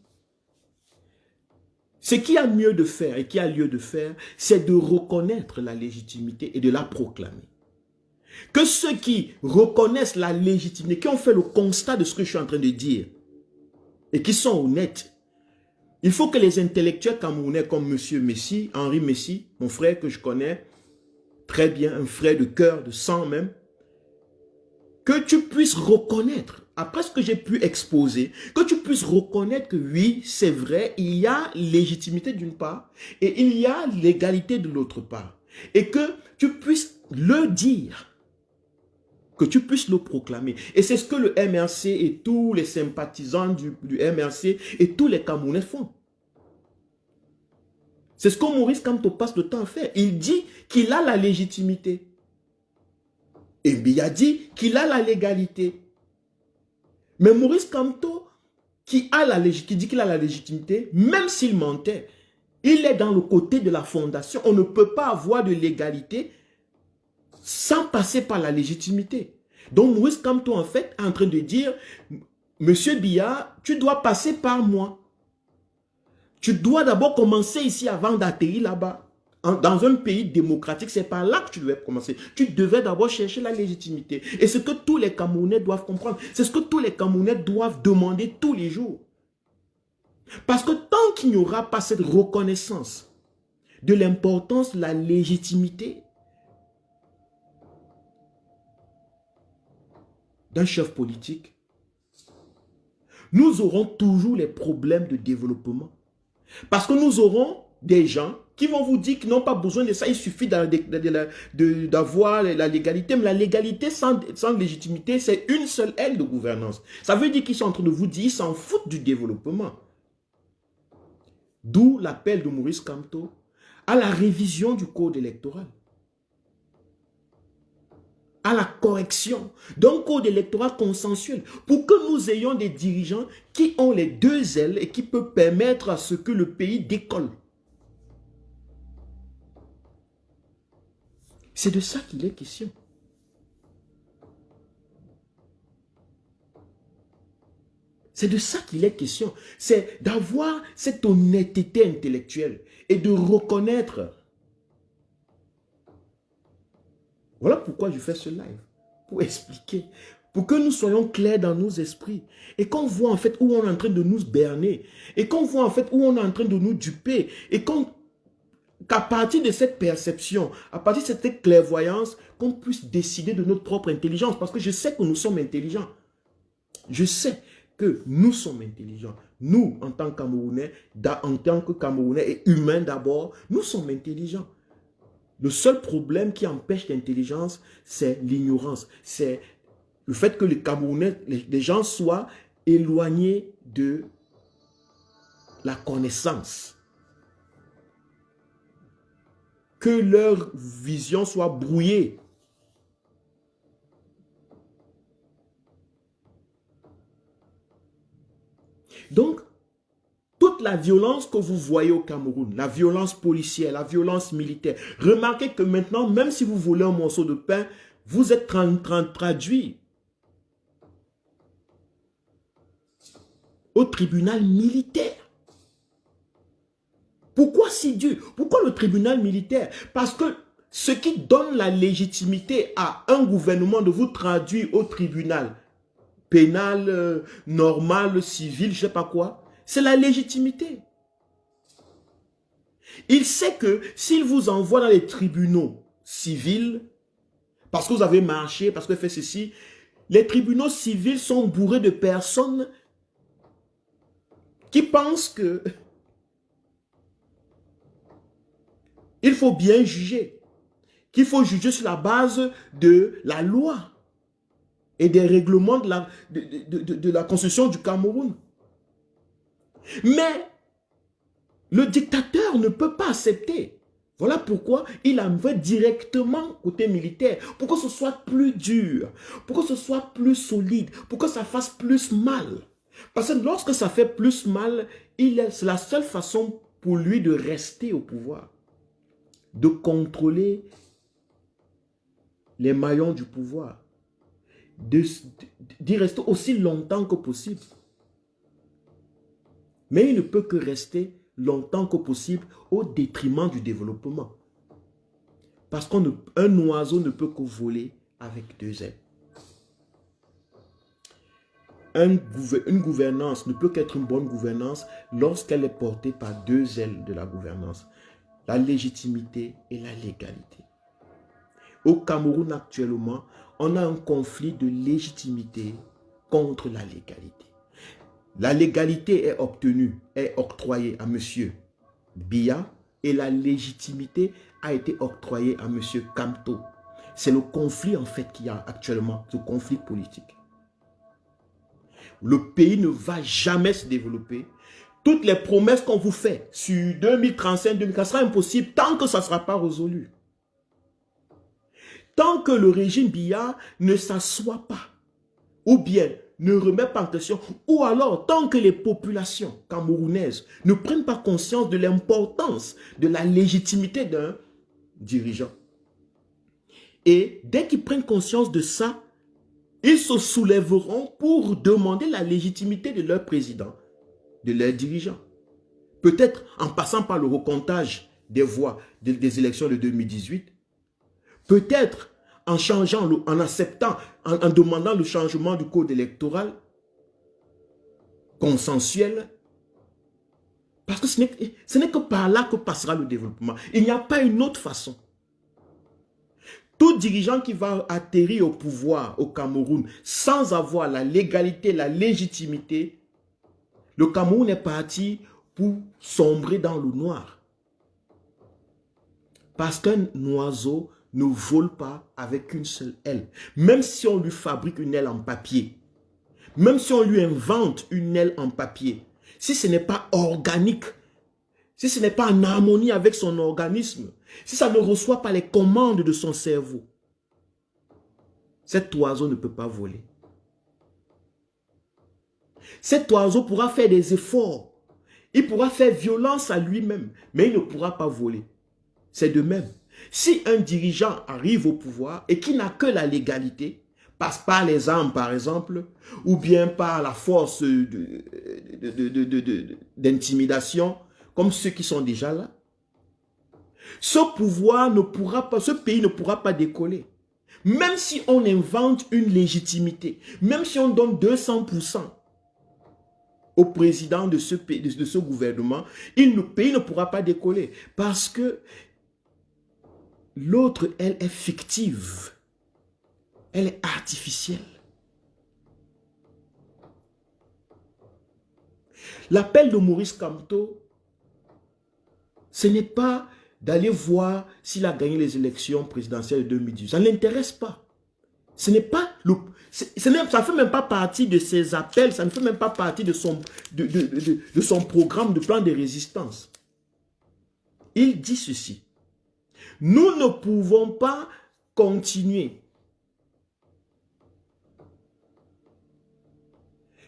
Ce qu'il y a mieux de faire et qui a lieu de faire, c'est de reconnaître la légitimité et de la proclamer. Que ceux qui reconnaissent la légitimité, qui ont fait le constat de ce que je suis en train de dire, et qui sont honnêtes, il faut que les intellectuels camerounais comme M. Messi, Henri Messi, mon frère que je connais très bien, un frère de cœur, de sang même, que tu puisses reconnaître, après ce que j'ai pu exposer, que tu puisses reconnaître que oui, c'est vrai, il y a légitimité d'une part et il y a légalité de l'autre part. Et que tu puisses le dire, que tu puisses le proclamer. Et c'est ce que le MRC et tous les sympathisants du MRC et tous les Camerounais font. C'est ce que Maurice Kamto passe le temps à faire. Il dit qu'il a la légitimité. Et Biya dit qu'il a la légalité. Mais Maurice Kamto, qui dit qu'il a la légitimité, même s'il mentait, il est dans le côté de la fondation. On ne peut pas avoir de légalité sans passer par la légitimité. Donc Maurice Kamto, en fait, est en train de dire, Monsieur Biya, tu dois passer par moi. Tu dois d'abord commencer ici avant d'atterrir là-bas. Dans un pays démocratique, c'est par là que tu devais commencer. Tu devais d'abord chercher la légitimité. Et ce que tous les Camerounais doivent comprendre, c'est ce que tous les Camerounais doivent demander tous les jours. Parce que tant qu'il n'y aura pas cette reconnaissance de l'importance de la légitimité d'un chef politique, nous aurons toujours les problèmes de développement. Parce que nous aurons des gens qui vont vous dire qu'ils n'ont pas besoin de ça, il suffit d'avoir la légalité. Mais la légalité sans légitimité, c'est une seule aile de gouvernance. Ça veut dire qu'ils sont en train de vous dire qu'ils s'en foutent du développement. D'où l'appel de Maurice Kamto à la révision du code électoral, à la correction d'un code électoral consensuel, pour que nous ayons des dirigeants qui ont les deux ailes et qui peuvent permettre à ce que le pays décolle. C'est de ça qu'il est question. C'est de ça qu'il est question. C'est d'avoir cette honnêteté intellectuelle et de reconnaître. Voilà pourquoi je fais ce live. Pour expliquer. Pour que nous soyons clairs dans nos esprits. Et qu'on voit en fait où on est en train de nous berner. Et qu'on voit en fait où on est en train de nous duper. Et qu'on qu'à partir de cette perception, à partir de cette clairvoyance, qu'on puisse décider de notre propre intelligence. Parce que je sais que nous sommes intelligents. Je sais que nous sommes intelligents. Nous, en tant que Camerounais et humains d'abord, nous sommes intelligents. Le seul problème qui empêche l'intelligence, c'est l'ignorance. C'est le fait que les Camerounais, les gens soient éloignés de la connaissance. Que leur vision soit brouillée. Donc, toute la violence que vous voyez au Cameroun, la violence policière, la violence militaire, remarquez que maintenant, même si vous volez un morceau de pain, vous êtes en train de traduire au tribunal militaire. Pourquoi si dur? Pourquoi le tribunal militaire? Parce que ce qui donne la légitimité à un gouvernement de vous traduire au tribunal pénal, normal, civil, je ne sais pas quoi, c'est la légitimité. Il sait que s'il vous envoie dans les tribunaux civils, parce que vous avez marché, parce que vous avez fait ceci, les tribunaux civils sont bourrés de personnes qui pensent que il faut bien juger, qu'il faut juger sur la base de la loi et des règlements de la Constitution du Cameroun. Mais le dictateur ne peut pas accepter. Voilà pourquoi il envoie directement côté militaire, pour que ce soit plus dur, pour que ce soit plus solide, pour que ça fasse plus mal. Parce que lorsque ça fait plus mal, c'est la seule façon pour lui de rester au pouvoir, de contrôler les maillons du pouvoir, d'y rester aussi longtemps que possible. Mais il ne peut que rester longtemps que possible au détriment du développement. Parce qu'un oiseau ne peut que voler avec deux ailes. Une gouvernance ne peut qu'être une bonne gouvernance lorsqu'elle est portée par deux ailes de la gouvernance. La légitimité et la légalité. Au Cameroun actuellement, on a un conflit de légitimité contre la légalité. La légalité est obtenue, est octroyée à M. Biya et la légitimité a été octroyée à M. Kamto. C'est le conflit en fait qu'il y a actuellement, ce conflit politique. Le pays ne va jamais se développer. Toutes les promesses qu'on vous fait sur 2035-2040 sera impossible tant que ça ne sera pas résolu. Tant que le régime Biya ne s'assoit pas, ou bien ne remet pas en question, ou alors tant que les populations camerounaises ne prennent pas conscience de l'importance de la légitimité d'un dirigeant. Et dès qu'ils prennent conscience de ça, ils se soulèveront pour demander la légitimité de leur président, de leur dirigeant. Peut-être en passant par le recomptage des voix des élections de 2018, peut-être en changeant, en acceptant, en demandant le changement du code électoral consensuel. Parce que ce n'est que par là que passera le développement. Il n'y a pas une autre façon. Tout dirigeant qui va atterrir au pouvoir au Cameroun sans avoir la légalité, la légitimité, le Cameroun est parti pour sombrer dans le noir. Parce qu'un oiseau ne vole pas avec une seule aile. Même si on lui fabrique une aile en papier, même si on lui invente une aile en papier, si ce n'est pas organique, si ce n'est pas en harmonie avec son organisme, si ça ne reçoit pas les commandes de son cerveau, cet oiseau ne peut pas voler. Cet oiseau pourra faire des efforts, il pourra faire violence à lui-même, mais il ne pourra pas voler. C'est de même. Si un dirigeant arrive au pouvoir et qui n'a que la légalité, passe par les armes par exemple, ou bien par la force d'intimidation, comme ceux qui sont déjà là, ce pouvoir ne pourra pas, ce pays ne pourra pas décoller. Même si on invente une légitimité, même si on donne 200%, au président de ce gouvernement, le pays ne pourra pas décoller. Parce que l'autre, elle est fictive. Elle est artificielle. L'appel de Maurice Kamto, ce n'est pas d'aller voir s'il a gagné les élections présidentielles de 2018. Ça ne l'intéresse pas. Ce n'est pas ça ne fait même pas partie de ses appels, ça ne fait même pas partie de son programme, de plan de résistance. Il dit ceci. Nous ne pouvons pas continuer.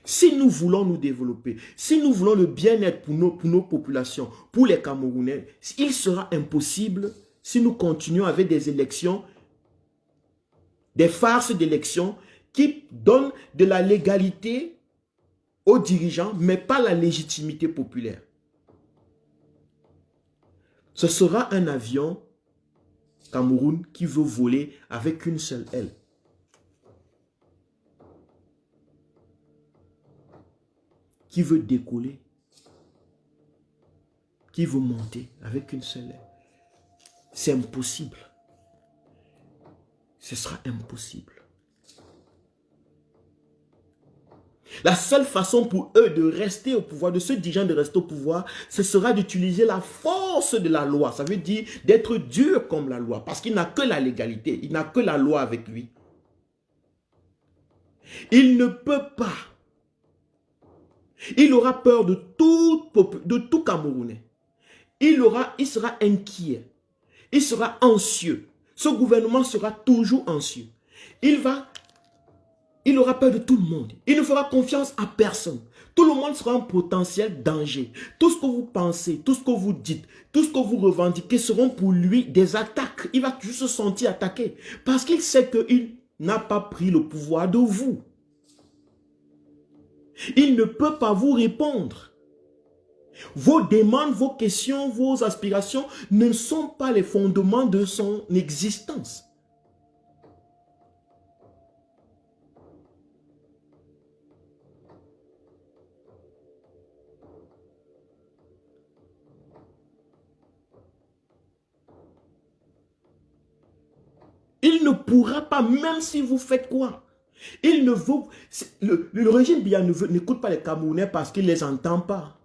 Si nous voulons nous développer, si nous voulons le bien-être pour nos populations, pour les Camerounais, il sera impossible si nous continuons avec des élections, des farces d'élections qui donnent de la légalité aux dirigeants, mais pas la légitimité populaire. Ce sera un avion Cameroun qui veut voler avec une seule aile. Qui veut décoller, qui veut monter avec une seule aile. C'est impossible. Ce sera impossible. La seule façon pour eux de rester au pouvoir, de ce dirigeant de rester au pouvoir, ce sera d'utiliser la force de la loi. Ça veut dire d'être dur comme la loi, parce qu'il n'a que la légalité, il n'a que la loi avec lui. Il ne peut pas. Il aura peur de tout Camerounais. Il sera inquiet. Il sera anxieux. Ce gouvernement sera toujours anxieux. Il aura peur de tout le monde. Il ne fera confiance à personne. Tout le monde sera en potentiel danger. Tout ce que vous pensez, tout ce que vous dites, tout ce que vous revendiquez seront pour lui des attaques. Il va juste se sentir attaqué. Parce qu'il sait qu'il n'a pas pris le pouvoir de vous. Il ne peut pas vous répondre. Vos demandes, vos questions, vos aspirations ne sont pas les fondements de son existence. Il ne pourra pas, même si vous faites quoi. Il ne veut, le régime Biya n'écoute pas les Camerounais parce qu'il ne les entend pas.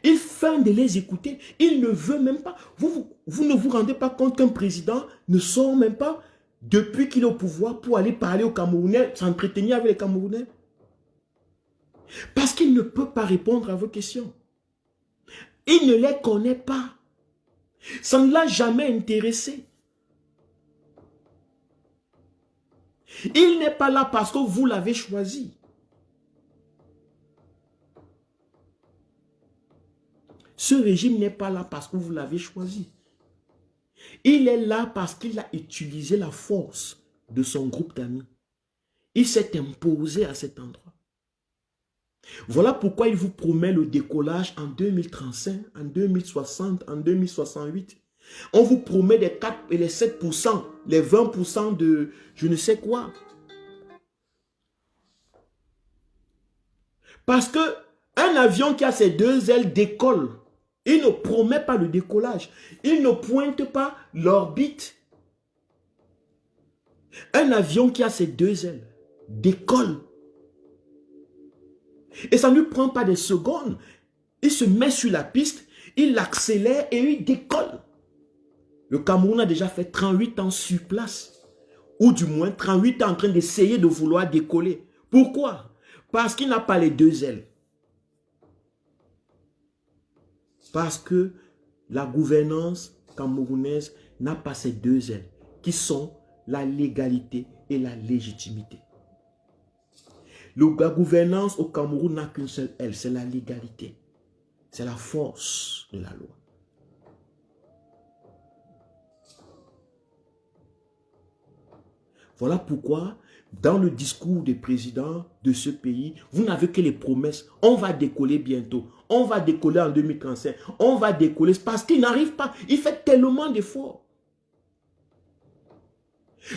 Il feint de les écouter. Il ne veut même pas. Vous ne vous rendez pas compte qu'un président ne sort même pas depuis qu'il est au pouvoir pour aller parler aux Camerounais, s'entretenir avec les Camerounais. Parce qu'il ne peut pas répondre à vos questions. Il ne les connaît pas. Ça ne l'a jamais intéressé. Il n'est pas là parce que vous l'avez choisi. Ce régime n'est pas là parce que vous l'avez choisi. Il est là parce qu'il a utilisé la force de son groupe d'amis. Il s'est imposé à cet endroit. Voilà pourquoi il vous promet le décollage en 2035, en 2060, en 2068. On vous promet les 4 et les 7%, les 20% de je ne sais quoi. Parce que un avion qui a ses deux ailes décolle. Il ne promet pas le décollage. Il ne pointe pas l'orbite. Un avion qui a ses deux ailes décolle. Et ça ne lui prend pas des secondes. Il se met sur la piste, il accélère et il décolle. Le Cameroun a déjà fait 38 ans sur place. Ou du moins 38 ans en train d'essayer de vouloir décoller. Pourquoi? Parce qu'il n'a pas les deux ailes. Parce que la gouvernance camerounaise n'a pas ces deux ailes, qui sont la légalité et la légitimité. La gouvernance au Cameroun n'a qu'une seule aile, c'est la légalité. C'est la force de la loi. Voilà pourquoi, dans le discours des présidents de ce pays, vous n'avez que les promesses. On va décoller bientôt. On va décoller en 2035. On va décoller parce qu'il n'arrive pas. Il fait tellement d'efforts.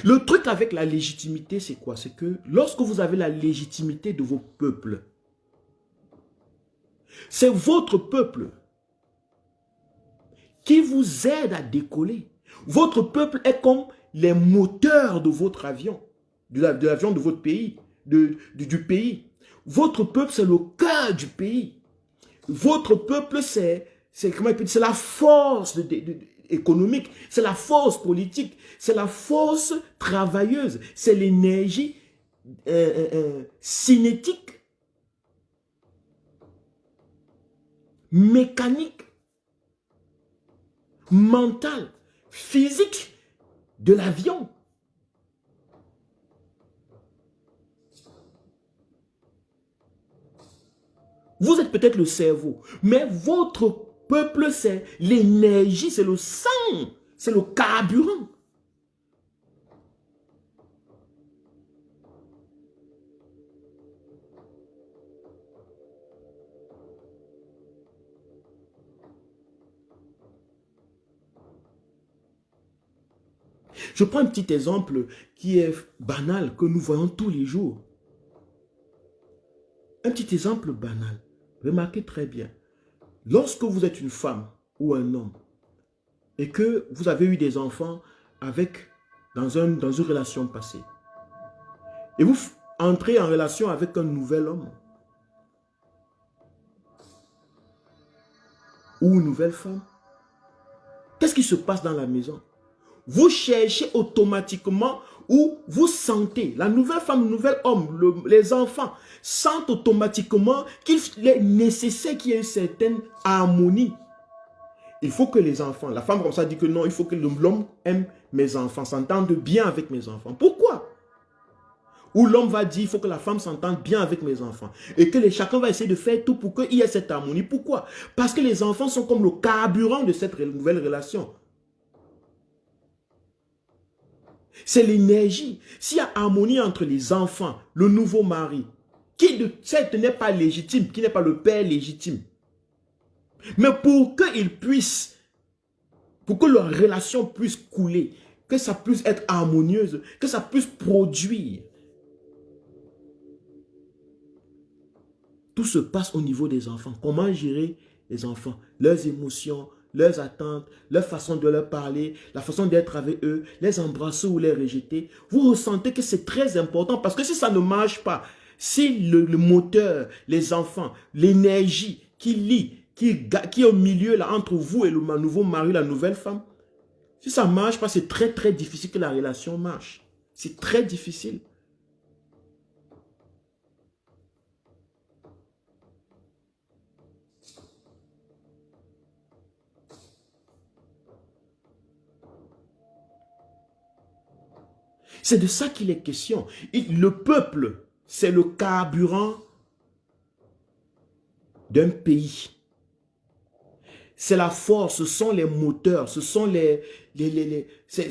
Le truc avec la légitimité, c'est quoi? C'est que lorsque vous avez la légitimité de vos peuples, C'est votre peuple qui vous aide à décoller. Votre peuple est comme les moteurs de votre avion, de l'avion de votre pays, du pays. Votre peuple, c'est le cœur du pays. Votre peuple, c'est la force économique, c'est la force politique, c'est la force travailleuse, c'est l'énergie cinétique, mécanique, mentale, physique de l'avion. Vous êtes peut-être le cerveau, mais votre peuple, c'est l'énergie, c'est le sang, c'est le carburant. Je prends un petit exemple qui est banal, que nous voyons tous les jours. Un petit exemple banal. Remarquez très bien. Lorsque vous êtes une femme ou un homme et que vous avez eu des enfants dans une relation passée et vous entrez en relation avec un nouvel homme ou une nouvelle femme, qu'est-ce qui se passe dans la maison? Vous cherchez automatiquement ou vous sentez, la nouvelle femme, le nouvel homme, les enfants sentent automatiquement qu'il est nécessaire qu'il y ait une certaine harmonie. Il faut que les enfants, la femme comme ça dit que non, il faut que l'homme aime mes enfants, s'entende bien avec mes enfants. Pourquoi? Ou l'homme va dire, il faut que la femme s'entende bien avec mes enfants. Et que chacun va essayer de faire tout pour qu'il y ait cette harmonie. Pourquoi? Parce que les enfants sont comme le carburant de cette nouvelle relation. C'est l'énergie. S'il y a harmonie entre les enfants, le nouveau mari, qui certes n'est pas légitime, qui n'est pas le père légitime, mais pour qu'il puisse, pour que leur relation puisse couler, que ça puisse être harmonieuse, que ça puisse produire, tout se passe au niveau des enfants. Comment gérer les enfants, leurs émotions, leurs attentes, leur façon de leur parler, la façon d'être avec eux, les embrasser ou les rejeter. Vous ressentez que c'est très important parce que si ça ne marche pas, si le moteur, les enfants, l'énergie qui lie, qui est au milieu là, entre vous et le nouveau mari, la nouvelle femme, si ça ne marche pas, c'est très très difficile que la relation marche. C'est très difficile. C'est de ça qu'il est question. Le peuple, c'est le carburant d'un pays. C'est la force, ce sont les moteurs, ce sont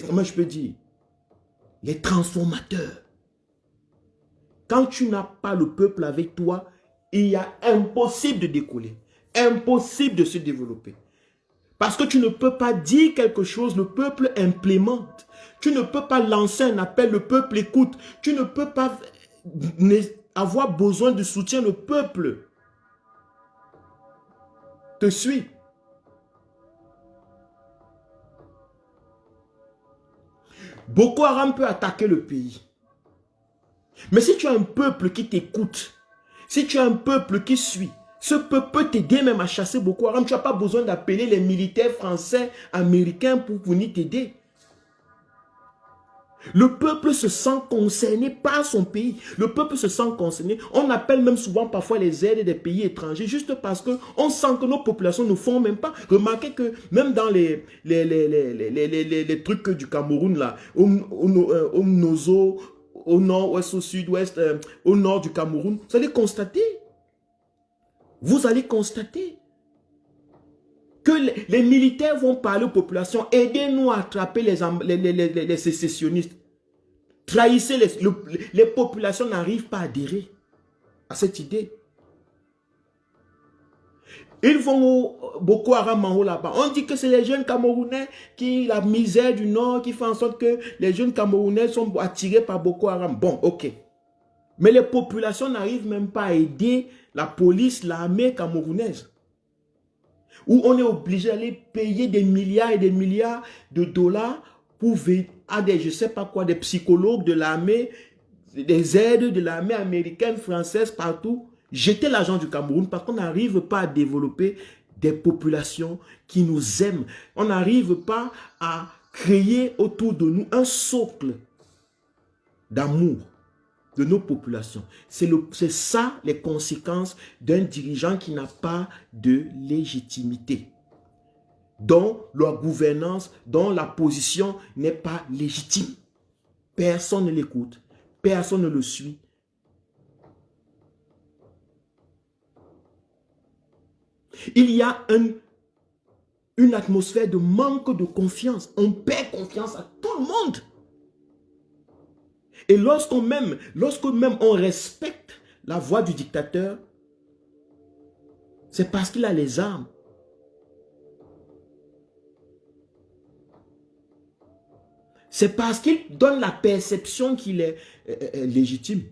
comment je peux dire, les transformateurs. Quand tu n'as pas le peuple avec toi, il y a impossible de décoller, impossible de se développer. Parce que tu ne peux pas dire quelque chose, le peuple implémente. Tu ne peux pas lancer un appel, le peuple écoute. Tu ne peux pas avoir besoin de soutien, le peuple te suit. Boko Haram peut attaquer le pays. Mais si tu as un peuple qui t'écoute, si tu as un peuple qui suit, ce peuple peut t'aider même à chasser Boko Haram. Tu n'as pas besoin d'appeler les militaires français, américains pour venir t'aider. Le peuple se sent concerné par son pays. Le peuple se sent concerné. On appelle même souvent parfois les aides des pays étrangers juste parce qu'on sent que nos populations ne font même pas. Remarquez que même dans les trucs du Cameroun, là, au Nozo, au nord-ouest, au sud-ouest, au nord du Cameroun, vous allez constater. Vous allez constater que les militaires vont parler aux populations. Aidez-nous à attraper les sécessionnistes. Trahissez les populations n'arrivent pas à adhérer à cette idée. Ils vont au Boko Haram en haut là-bas. On dit que c'est les jeunes Camerounais la misère du Nord qui fait en sorte que les jeunes Camerounais sont attirés par Boko Haram. Bon, ok. Mais les populations n'arrivent même pas à aider la police, l'armée camerounaise. Où on est obligé d'aller payer des milliards et des milliards de dollars pour à des, je sais pas quoi, des psychologues de l'armée, des aides de l'armée américaine, française, partout. Jeter l'argent du Cameroun parce qu'on n'arrive pas à développer des populations qui nous aiment. On n'arrive pas à créer autour de nous un socle d'amour de nos populations. C'est ça les conséquences d'un dirigeant qui n'a pas de légitimité, dont la gouvernance, dont la position n'est pas légitime. Personne ne l'écoute, personne ne le suit. Il y a une atmosphère de manque de confiance. On perd confiance à tout le monde. Et lorsque même on respecte la voix du dictateur, c'est parce qu'il a les armes. C'est parce qu'il donne la perception qu'il est légitime.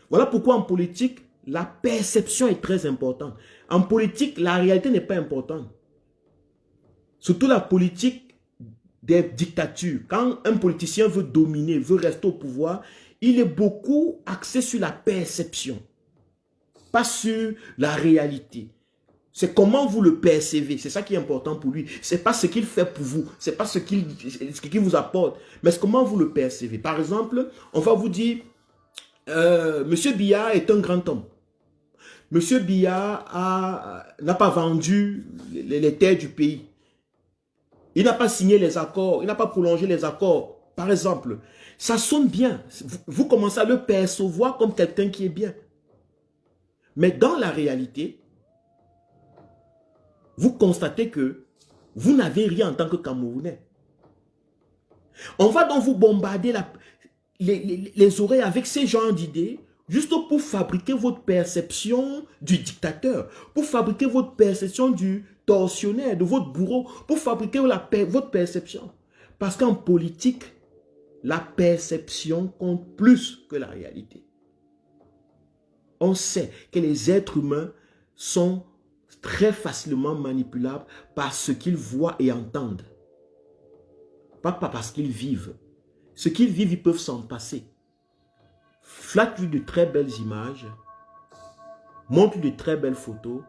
Voilà pourquoi en politique, la perception est très importante. En politique, la réalité n'est pas importante. Surtout la politique des dictatures. Quand un politicien veut dominer, veut rester au pouvoir, il est beaucoup axé sur la perception, pas sur la réalité. C'est comment vous le percevez, c'est ça qui est important pour lui. C'est pas ce qu'il fait pour vous, c'est pas ce qu'il vous apporte, mais c'est comment vous le percevez. Par exemple, on va vous dire, Monsieur Biya est un grand homme. Monsieur Biya n'a pas vendu les terres du pays. Il n'a pas signé les accords, il n'a pas prolongé les accords. Par exemple, ça sonne bien. Vous commencez à le percevoir comme quelqu'un qui est bien. Mais dans la réalité, vous constatez que vous n'avez rien en tant que Camerounais. On va donc vous bombarder les oreilles avec ces genres d'idées, juste pour fabriquer votre perception du dictateur, pour fabriquer votre perception du tortionnaire, de votre bourreau, pour fabriquer votre perception. Parce qu'en politique, la perception compte plus que la réalité. On sait que les êtres humains sont très facilement manipulables par ce qu'ils voient et entendent. Pas parce qu'ils vivent. Ce qu'ils vivent, ils peuvent s'en passer. Flattent-lui de très belles images, montrent-lui de très belles photos,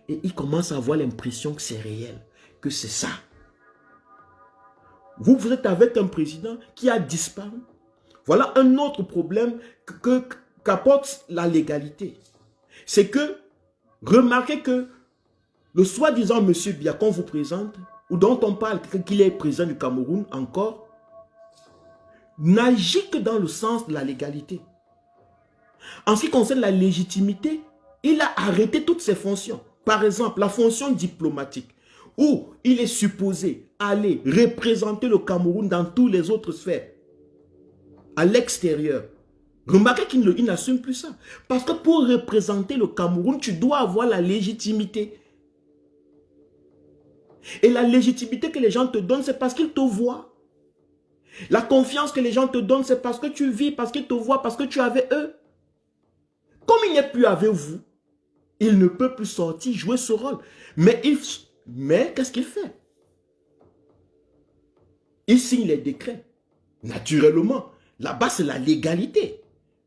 et ils commencent à avoir l'impression que c'est réel, que c'est ça. Vous êtes avec un président qui a disparu. Voilà un autre problème qu'apporte la légalité. C'est que, remarquez que le soi-disant monsieur Biya qu'on vous présente, ou dont on parle qu'il est président du Cameroun encore, n'agit que dans le sens de la légalité. En ce qui concerne la légitimité, il a arrêté toutes ses fonctions. Par exemple, la fonction diplomatique, où il est supposé aller représenter le Cameroun dans toutes les autres sphères, à l'extérieur. Remarquez qu'il n'assume plus ça. Parce que pour représenter le Cameroun, tu dois avoir la légitimité. Et la légitimité que les gens te donnent, c'est parce qu'ils te voient. La confiance que les gens te donnent, c'est parce que tu vis, parce qu'ils te voient, parce que tu es avec eux. Comme il n'est plus avec vous, il ne peut plus sortir, jouer ce rôle. Mais qu'est-ce qu'il fait? Il signe les décrets. Naturellement, là-bas, c'est la légalité.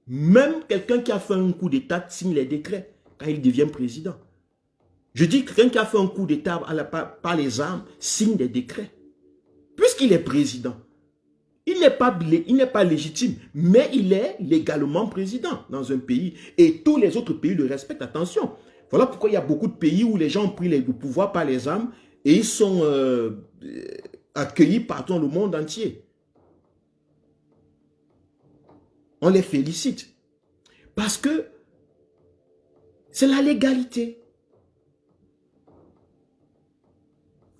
Même quelqu'un qui a fait un coup d'État signe les décrets quand il devient président. Je dis que quelqu'un qui a fait un coup d'État par les armes signe des décrets. Puisqu'il est président, il n'est pas légitime, mais il est légalement président dans un pays. Et tous les autres pays le respectent. Attention. Voilà pourquoi il y a beaucoup de pays où les gens ont pris le pouvoir par les armes et ils sont accueillis partout dans le monde entier. On les félicite. Parce que c'est la légalité.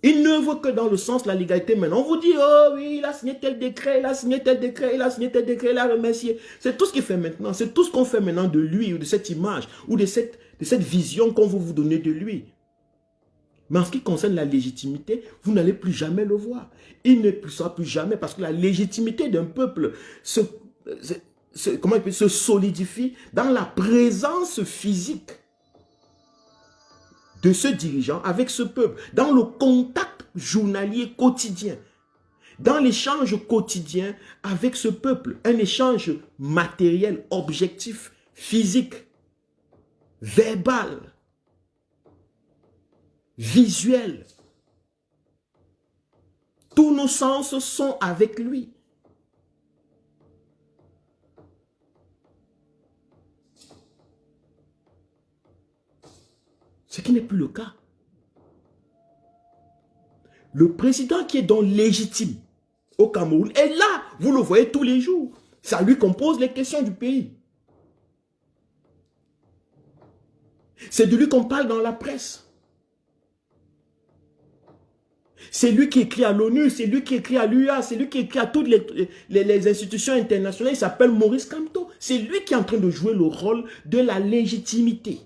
Il ne veut que dans le sens de la légalité. Maintenant, on vous dit, oh oui, il a signé tel décret, il a signé tel décret, il a signé tel décret, il a remercié. C'est tout ce qu'il fait maintenant. C'est tout ce qu'on fait maintenant de lui, ou de cette image, ou de cette vision qu'on veut vous donner de lui. Mais en ce qui concerne la légitimité, vous n'allez plus jamais le voir. Il ne sera plus jamais, parce que la légitimité d'un peuple, se solidifie dans la présence physique de ce dirigeant avec ce peuple, dans le contact journalier quotidien, dans l'échange quotidien avec ce peuple, un échange matériel, objectif, physique, verbal, visuel. Tous nos sens sont avec lui. Ce qui n'est plus le cas. Le président qui est donc légitime au Cameroun est là, vous le voyez tous les jours. Ça lui qu'on pose les questions du pays. C'est de lui qu'on parle dans la presse. C'est lui qui écrit à l'ONU, c'est lui qui écrit à l'UA, c'est lui qui écrit à toutes les institutions internationales. Il s'appelle Maurice Kamto. C'est lui qui est en train de jouer le rôle de la légitimité.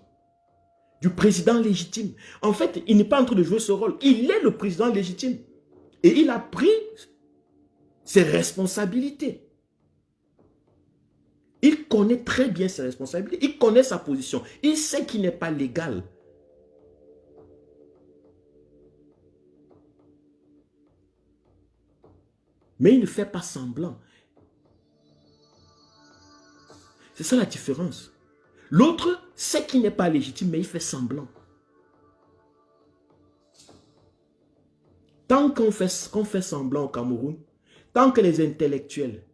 Du président légitime. En fait, il n'est pas en train de jouer ce rôle. Il est le président légitime. Et il a pris ses responsabilités. Il connaît très bien ses responsabilités. Il connaît sa position. Il sait qu'il n'est pas légal. Mais il ne fait pas semblant. C'est ça la différence. L'autre sait qu'il n'est pas légitime, mais il fait semblant. Tant qu'on fait semblant au Cameroun, tant que les intellectuels,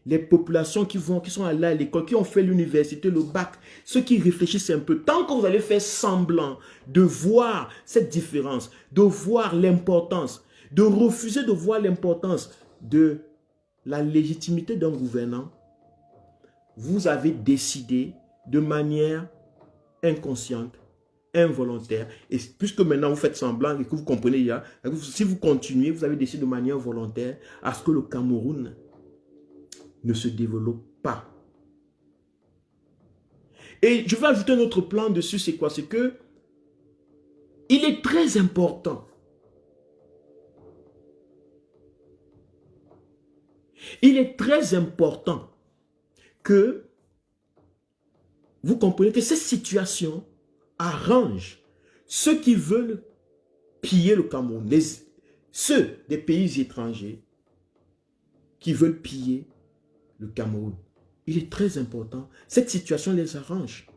les populations qui sont allées à l'école, qui ont fait l'université, le bac, ceux qui réfléchissent un peu, tant que vous allez faire semblant de voir cette différence, de voir l'importance, de refuser de voir l'importance de la légitimité d'un gouvernant, vous avez décidé de manière inconsciente, involontaire, et puisque maintenant vous faites semblant et que vous comprenez, si vous continuez, vous avez décidé de manière volontaire à ce que le Cameroun ne se développe pas. Et je vais ajouter un autre plan dessus, c'est quoi? C'est que il est très important. Il est très important que vous comprenez que cette situation arrange ceux qui veulent piller le Cameroun, ceux des pays étrangers qui veulent piller le Cameroun. Il est très important. Cette situation les arrange.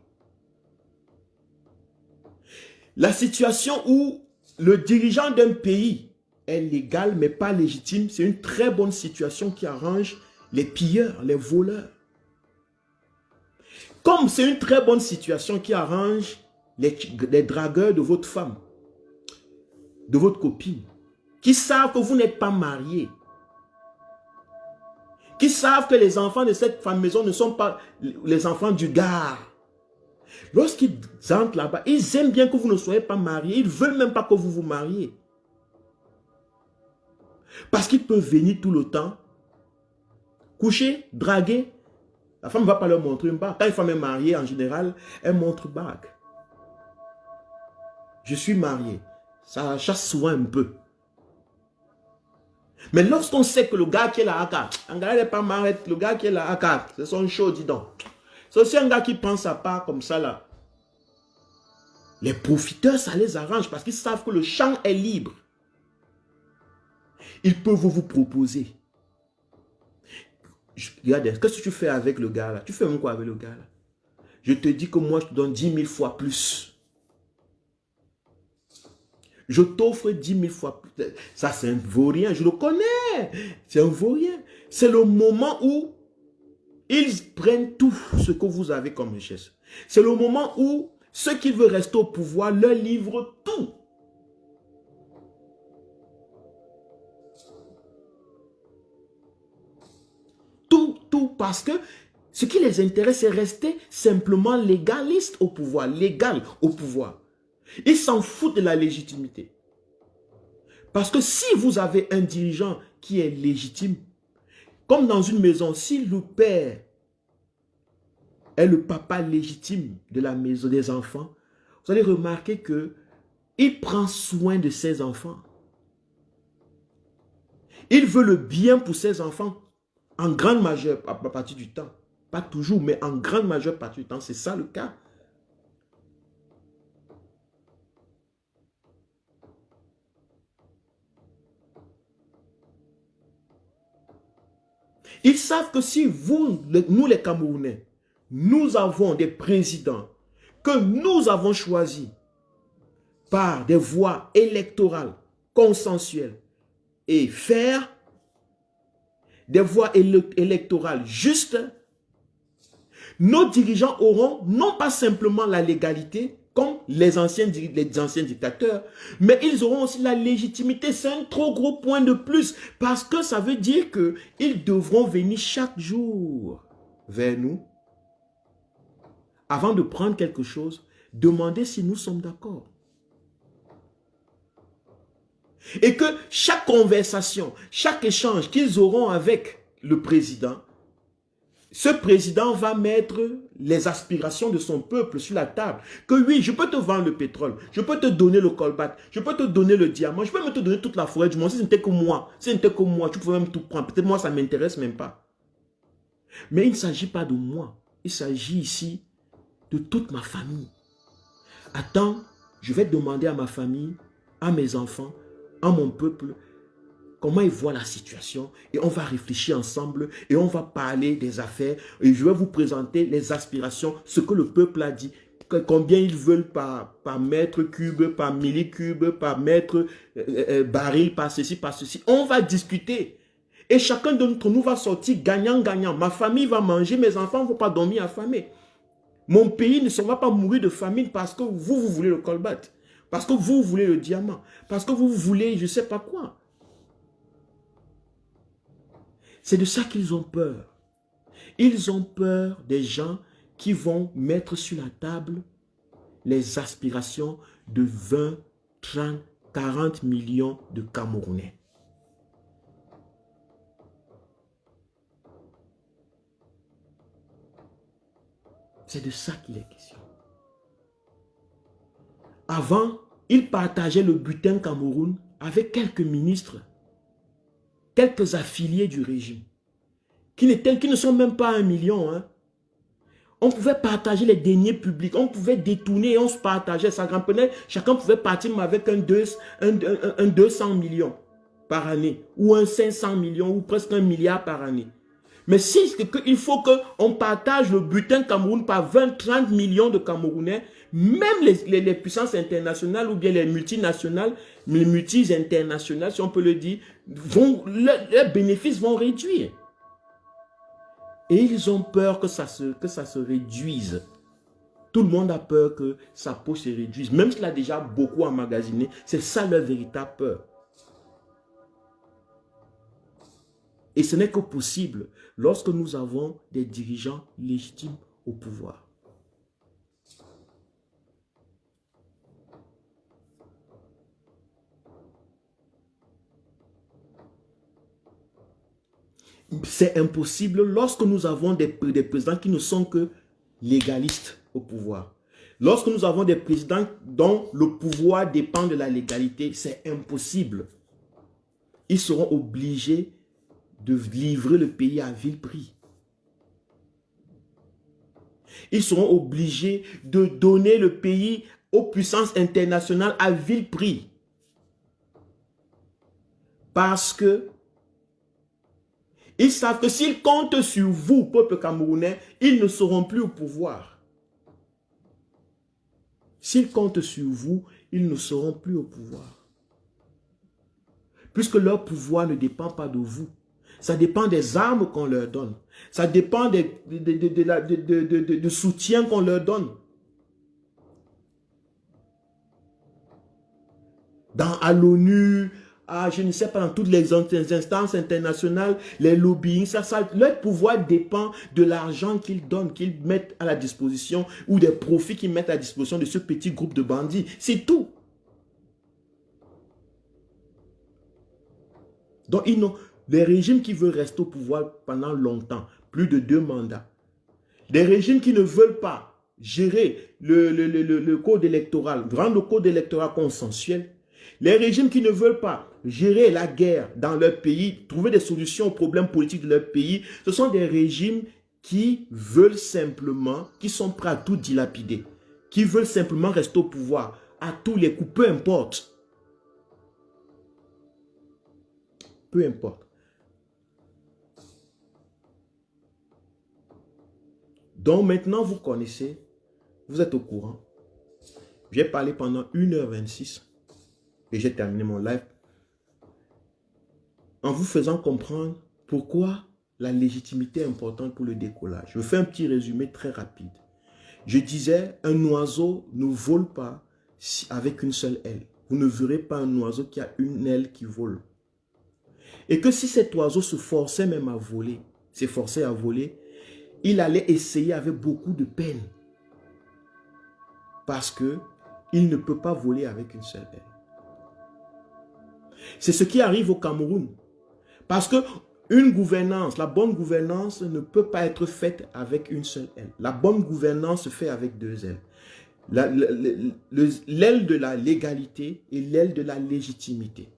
La situation où le dirigeant d'un pays est légal mais pas légitime, c'est une très bonne situation qui arrange les pilleurs, les voleurs. Comme c'est une très bonne situation qui arrange les dragueurs de votre femme, de votre copine, qui savent que vous n'êtes pas marié, qui savent que les enfants de cette maison ne sont pas les enfants du gars. Lorsqu'ils entrent là-bas, ils aiment bien que vous ne soyez pas mariés, ils ne veulent même pas que vous vous mariez. Parce qu'ils peuvent venir tout le temps, coucher, draguer. La femme ne va pas leur montrer une bague. Quand une femme est mariée, en général, elle montre bague. Je suis marié. Ça chasse souvent un peu. Mais lorsqu'on sait que le gars qui est là, un gars n'est pas marié, le gars qui est là, c'est son show, dis donc. C'est aussi un gars qui pense à part comme ça là. Les profiteurs, ça les arrange parce qu'ils savent que le champ est libre. Ils peuvent vous proposer. Regardez, qu'est-ce que tu fais avec le gars là? Tu fais même quoi avec le gars là? Je te dis que moi, je te donne 10 000 fois plus. Je t'offre 10 000 fois plus. Ça, c'est un vaurien, je le connais. C'est un vaurien. C'est le moment où ils prennent tout ce que vous avez comme richesse. C'est le moment où ceux qui veulent rester au pouvoir leur livrent tout. Tout parce que ce qui les intéresse, c'est rester simplement légaliste au pouvoir, légal au pouvoir. Ils s'en foutent de la légitimité. Parce que si vous avez un dirigeant qui est légitime, comme dans une maison, si le père est le papa légitime de la maison des enfants, vous allez remarquer que il prend soin de ses enfants. Il veut le bien pour ses enfants en grande majeure à partir du temps. Pas toujours, mais en grande majeure partie du temps, c'est ça le cas. Ils savent que si nous les Camerounais, nous avons des présidents que nous avons choisis par des voies électorales, consensuelles et faires, des voies électorales justes, nos dirigeants auront non pas simplement la légalité, comme les anciens dictateurs, mais ils auront aussi la légitimité. C'est un trop gros point de plus, parce que ça veut dire qu'ils devront venir chaque jour vers nous, avant de prendre quelque chose, demander si nous sommes d'accord. Et que chaque conversation, chaque échange qu'ils auront avec le président, ce président va mettre les aspirations de son peuple sur la table. Que oui, je peux te vendre le pétrole, je peux te donner le colbert, je peux te donner le diamant, je peux même te donner toute la forêt du monde. Si ce n'était que moi, tu pouvais même tout prendre. Peut-être moi, ça ne m'intéresse même pas. Mais il ne s'agit pas de moi. Il s'agit ici de toute ma famille. Attends, je vais demander à ma famille, à mes enfants, à mon peuple, comment ils voient la situation, et on va réfléchir ensemble et on va parler des affaires et je vais vous présenter les aspirations, ce que le peuple a dit, combien ils veulent par mètre cube, par millicube, par mètre baril, par ceci, par ceci. On va discuter et chacun d'entre nous va sortir gagnant-gagnant. Ma famille va manger, mes enfants ne vont pas dormir affamés. Mon pays ne va pas mourir de famine parce que vous voulez le colbert, parce que vous voulez le diamant, parce que vous voulez je ne sais pas quoi. C'est de ça qu'ils ont peur. Ils ont peur des gens qui vont mettre sur la table les aspirations de 20, 30, 40 millions de Camerounais. C'est de ça qu'il est question. Avant, ils partageaient le butin Cameroun avec quelques ministres, quelques affiliés du régime, qui ne sont même pas 1 million. Hein. On pouvait partager les deniers publics, on pouvait détourner et on se partageait. Ça grimpait, chacun pouvait partir avec un 200 millions par année, ou un 500 millions, ou presque 1 milliard par année. Mais si il faut qu'on partage le butin Cameroun par 20-30 millions de Camerounais, même les puissances internationales ou bien les multinationales, les multis internationales, si on peut le dire, leurs bénéfices vont réduire. Et ils ont peur que ça se réduise. Tout le monde a peur que sa peau se réduise. Même s'il a déjà beaucoup emmagasiné, c'est ça leur véritable peur. Et ce n'est que possible lorsque nous avons des dirigeants légitimes au pouvoir. C'est impossible lorsque nous avons des présidents qui ne sont que légalistes au pouvoir. Lorsque nous avons des présidents dont le pouvoir dépend de la légalité, c'est impossible. Ils seront obligés de livrer le pays à vil prix. Ils seront obligés de donner le pays aux puissances internationales à vil prix. Parce que ils savent que s'ils comptent sur vous, peuple camerounais, ils ne seront plus au pouvoir. S'ils comptent sur vous, ils ne seront plus au pouvoir. Puisque leur pouvoir ne dépend pas de vous. Ça dépend des armes qu'on leur donne. Ça dépend de soutien qu'on leur donne. À l'ONU, je ne sais pas, dans toutes les instances internationales, les lobbying, leur pouvoir dépend de l'argent qu'ils donnent, qu'ils mettent à la disposition, ou des profits qu'ils mettent à la disposition de ce petit groupe de bandits. C'est tout. Donc, les régimes qui veulent rester au pouvoir pendant longtemps, plus de 2 mandats, des régimes qui ne veulent pas gérer le code électoral, rendre le code électoral consensuel, les régimes qui ne veulent pas gérer la guerre dans leur pays, trouver des solutions aux problèmes politiques de leur pays, ce sont des régimes qui veulent simplement, qui sont prêts à tout dilapider, qui veulent simplement rester au pouvoir, à tous les coups, peu importe. Peu importe. Donc maintenant, vous connaissez, vous êtes au courant. J'ai parlé pendant 1h26 et j'ai terminé mon live en vous faisant comprendre pourquoi la légitimité est importante pour le décollage. Je fais un petit résumé très rapide. Je disais, un oiseau ne vole pas avec une seule aile. Vous ne verrez pas un oiseau qui a une aile qui vole. Et que si cet oiseau se forçait même à voler, s'efforçait à voler, il allait essayer avec beaucoup de peine. Parce que il ne peut pas voler avec une seule aile. C'est ce qui arrive au Cameroun. Parce que une gouvernance, la bonne gouvernance ne peut pas être faite avec une seule aile. La bonne gouvernance se fait avec deux ailes. L'aile de la légalité et l'aile de la légitimité.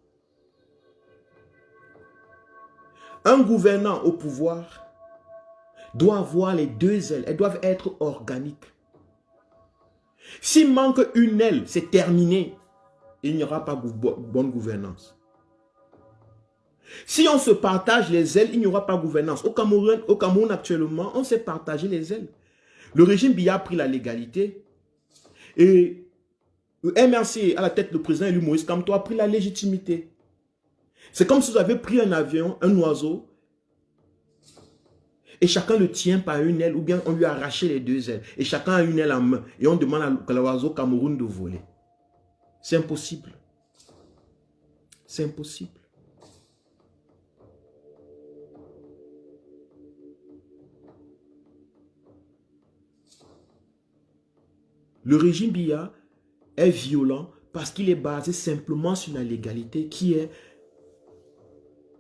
Un gouvernant au pouvoir doit avoir les deux ailes. Elles doivent être organiques. S'il manque une aile, c'est terminé. Il n'y aura pas bonne gouvernance. Si on se partage les ailes, il n'y aura pas gouvernance. Au Cameroun actuellement, on s'est partagé les ailes. Le régime Biya a pris la légalité et le MRC à la tête, le président élu Moïse Kamto a pris la légitimité. C'est comme si vous avez pris un avion, un oiseau, et chacun le tient par une aile, ou bien on lui a arraché les deux ailes, et chacun a une aile en main, et on demande à l'oiseau Cameroun de voler. C'est impossible. C'est impossible. Le régime Biya est violent parce qu'il est basé simplement sur la légalité qui est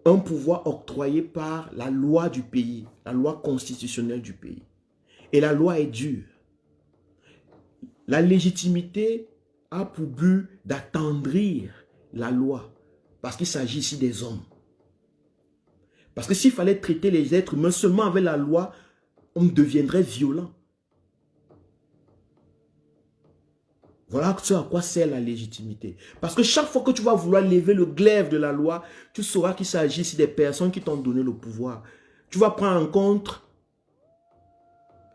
un pouvoir octroyé par la loi du pays, la loi constitutionnelle du pays. Et la loi est dure. La légitimité a pour but d'attendrir la loi parce qu'il s'agit ici des hommes. Parce que s'il fallait traiter les êtres humains seulement avec la loi, on deviendrait violent. Voilà ce à quoi sert la légitimité. Parce que chaque fois que tu vas vouloir lever le glaive de la loi, tu sauras qu'il s'agit ici des personnes qui t'ont donné le pouvoir. Tu vas prendre en compte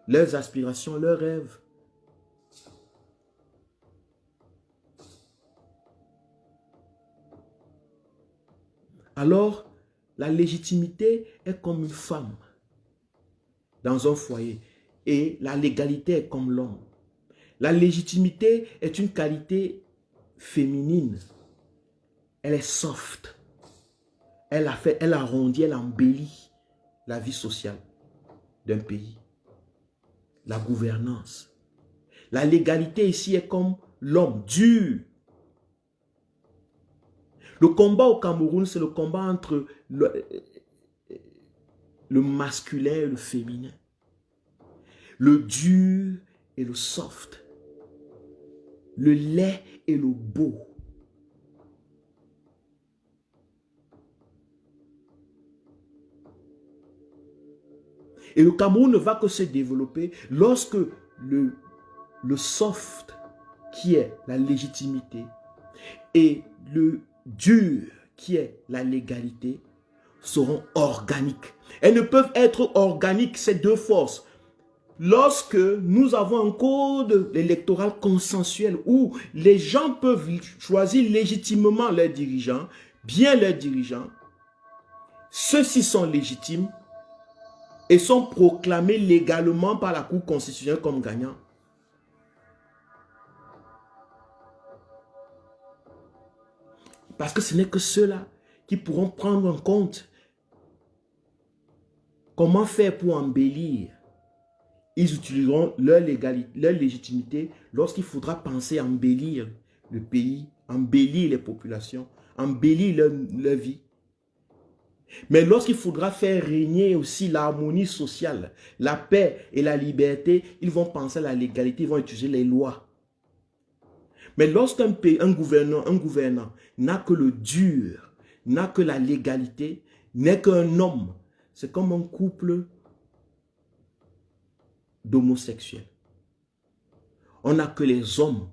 leurs aspirations, leurs rêves. Alors, la légitimité est comme une femme dans un foyer et la légalité est comme l'homme. La légitimité est une qualité féminine. Elle est soft. Elle arrondit, elle embellit la vie sociale d'un pays. La gouvernance. La légalité ici est comme l'homme, dur. Le combat au Cameroun, c'est le combat entre le masculin et le féminin. Le dur et le soft. Le laid et le beau. Et le Cameroun ne va que se développer lorsque le soft, qui est la légitimité, et le dur, qui est la légalité, seront organiques. Elles ne peuvent être organiques, ces deux forces. Lorsque nous avons un code électoral consensuel où les gens peuvent choisir légitimement leurs dirigeants, bien leurs dirigeants, ceux-ci sont légitimes et sont proclamés légalement par la Cour constitutionnelle comme gagnants. Parce que ce n'est que ceux-là qui pourront prendre en compte comment faire pour embellir. Ils utiliseront leur légitimité lorsqu'il faudra penser à embellir le pays, embellir les populations, embellir leur vie. Mais lorsqu'il faudra faire régner aussi l'harmonie sociale, la paix et la liberté, ils vont penser à la légalité, ils vont utiliser les lois. Mais lorsqu'un pays, un gouvernant n'a que le dur, n'a que la légalité, n'est qu'un homme, c'est comme un couple d'homosexuels. On n'a que les hommes.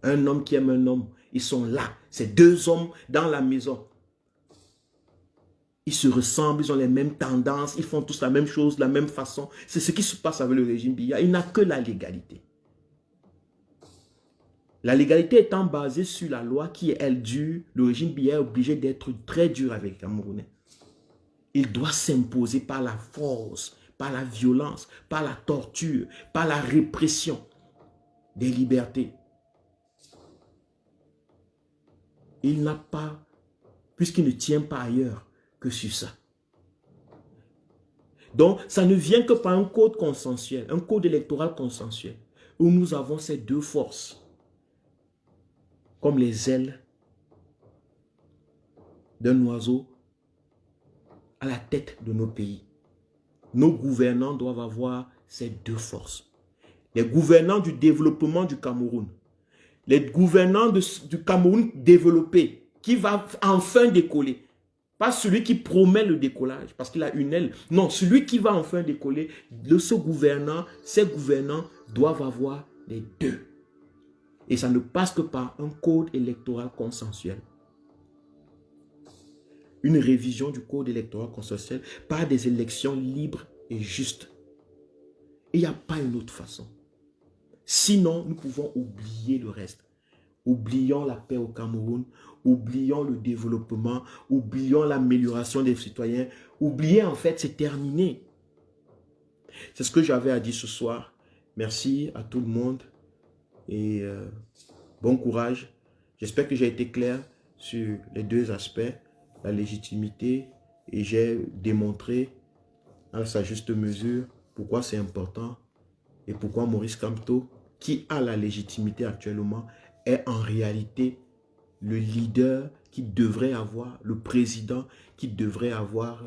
Un homme qui aime un homme. Ils sont là. C'est deux hommes dans la maison. Ils se ressemblent, ils ont les mêmes tendances, ils font tous la même chose, de la même façon. C'est ce qui se passe avec le régime Biya. Il n'a que la légalité. La légalité étant basée sur la loi qui est, elle, dure, le régime Biya est obligé d'être très dur avec les Camerounais. Il doit s'imposer par la force, par la violence, par la torture, par la répression des libertés. Il n'a pas, puisqu'il ne tient pas ailleurs que sur ça. Donc, ça ne vient que par un code consensuel, un code électoral consensuel, où nous avons ces deux forces, comme les ailes d'un oiseau à la tête de nos pays. Nos gouvernants doivent avoir ces deux forces. Les gouvernants du développement du Cameroun, les gouvernants du Cameroun développé, qui va enfin décoller. Pas celui qui promet le décollage, parce qu'il a une aile. Non, celui qui va enfin décoller, ces gouvernants doivent avoir les deux. Et ça ne passe que par un code électoral consensuel. Une révision du code électoral consensuel par des élections libres et justes. Et il n'y a pas une autre façon. Sinon, nous pouvons oublier le reste. Oublions la paix au Cameroun, oublions le développement, oublions l'amélioration des citoyens. Oubliez, en fait, c'est terminé. C'est ce que j'avais à dire ce soir. Merci à tout le monde et bon courage. J'espère que j'ai été clair sur les deux aspects, la légitimité, et j'ai démontré à sa juste mesure pourquoi c'est important et pourquoi Maurice Kamto, qui a la légitimité actuellement, est en réalité le leader qui devrait avoir, le président qui devrait avoir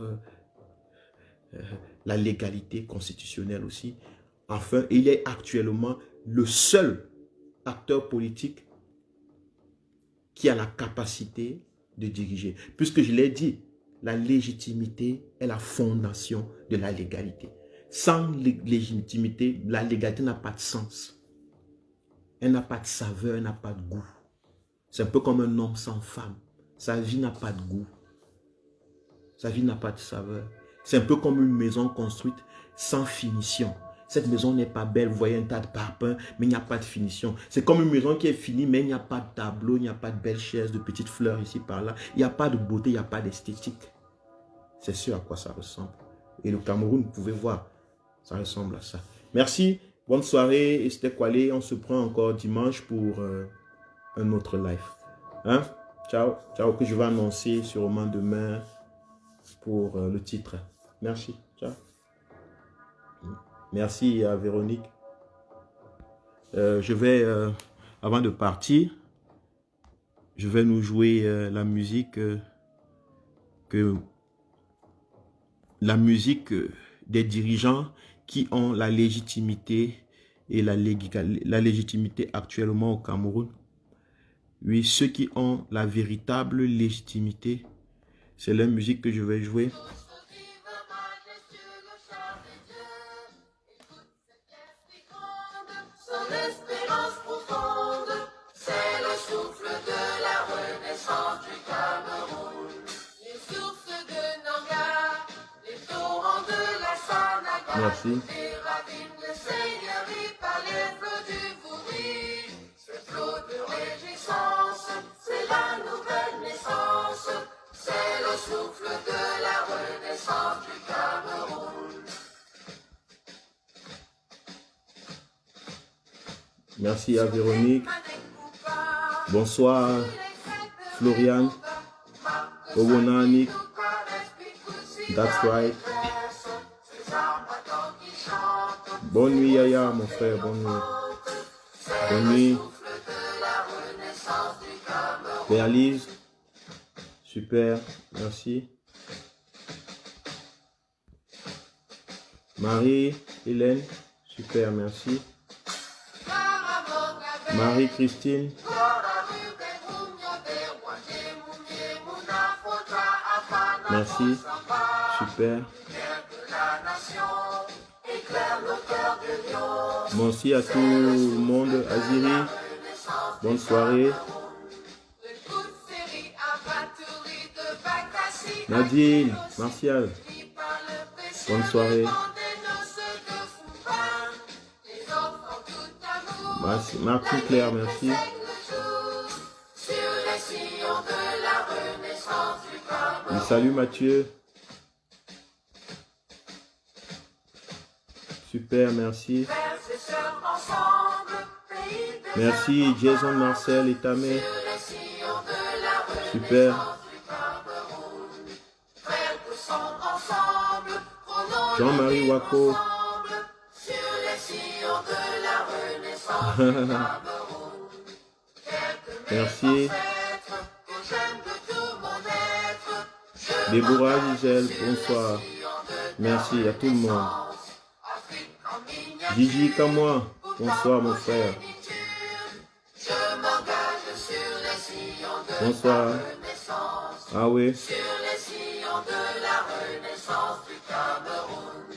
la légalité constitutionnelle aussi. Enfin, il est actuellement le seul acteur politique qui a la capacité de diriger. Puisque je l'ai dit, la légitimité est la fondation de la légalité. Sans légitimité, la légalité n'a pas de sens. Elle n'a pas de saveur, elle n'a pas de goût. C'est un peu comme un homme sans femme. Sa vie n'a pas de goût. Sa vie n'a pas de saveur. C'est un peu comme une maison construite sans finition. Cette maison n'est pas belle, vous voyez un tas de parpaings, mais il n'y a pas de finition. C'est comme une maison qui est finie, mais il n'y a pas de tableau, il n'y a pas de belles chaises, de petites fleurs ici, par là. Il n'y a pas de beauté, il n'y a pas d'esthétique. C'est sûr à quoi ça ressemble. Et le Cameroun, vous pouvez voir, ça ressemble à ça. Merci, bonne soirée, et c'était Kwale. On se prend encore dimanche pour un autre live. Hein? Ciao, ciao, que je vais annoncer sûrement demain pour le titre. Merci, ciao. Merci à Véronique. Je vais, avant de partir, je vais nous jouer la musique des dirigeants qui ont la légitimité et la légitimité actuellement au Cameroun. Oui, ceux qui ont la véritable légitimité, c'est la musique que je vais jouer. Son espérance profonde, c'est le souffle de la renaissance du Cameroun. Les sources de Nanga, les torrents de la Sanaga, Merci. les ravines de Seigneurie par les flots du Vouri. Ce flot de réjouissance, c'est la nouvelle naissance, c'est le souffle de la renaissance du Cameroun. Merci à Véronique. Bonsoir, Florian. Ogonanik. That's right. Bonne nuit, Yaya, mon frère. Bonne nuit. Bonne nuit. Berlise. Super. Merci. Marie, Hélène. Super, merci. Marie-Christine. Merci. Super. nos cœurs de lion. Merci à tout le monde. Aziri, bonne soirée. De coups de série à batterie de Bakassi. Nadine, Martial, bonne soirée. Martin Claire, merci. Salut Mathieu. Super, merci. Merci Jason Marcel et Tamé. Super. Jean-Marie Wako. Merci. Déborah Gisèle, bonsoir. Merci à tout le monde. Gigi Kamoa, bonsoir mon frère. Bonsoir. Ah oui. Sur les sillons de la Renaissance du Cameroun.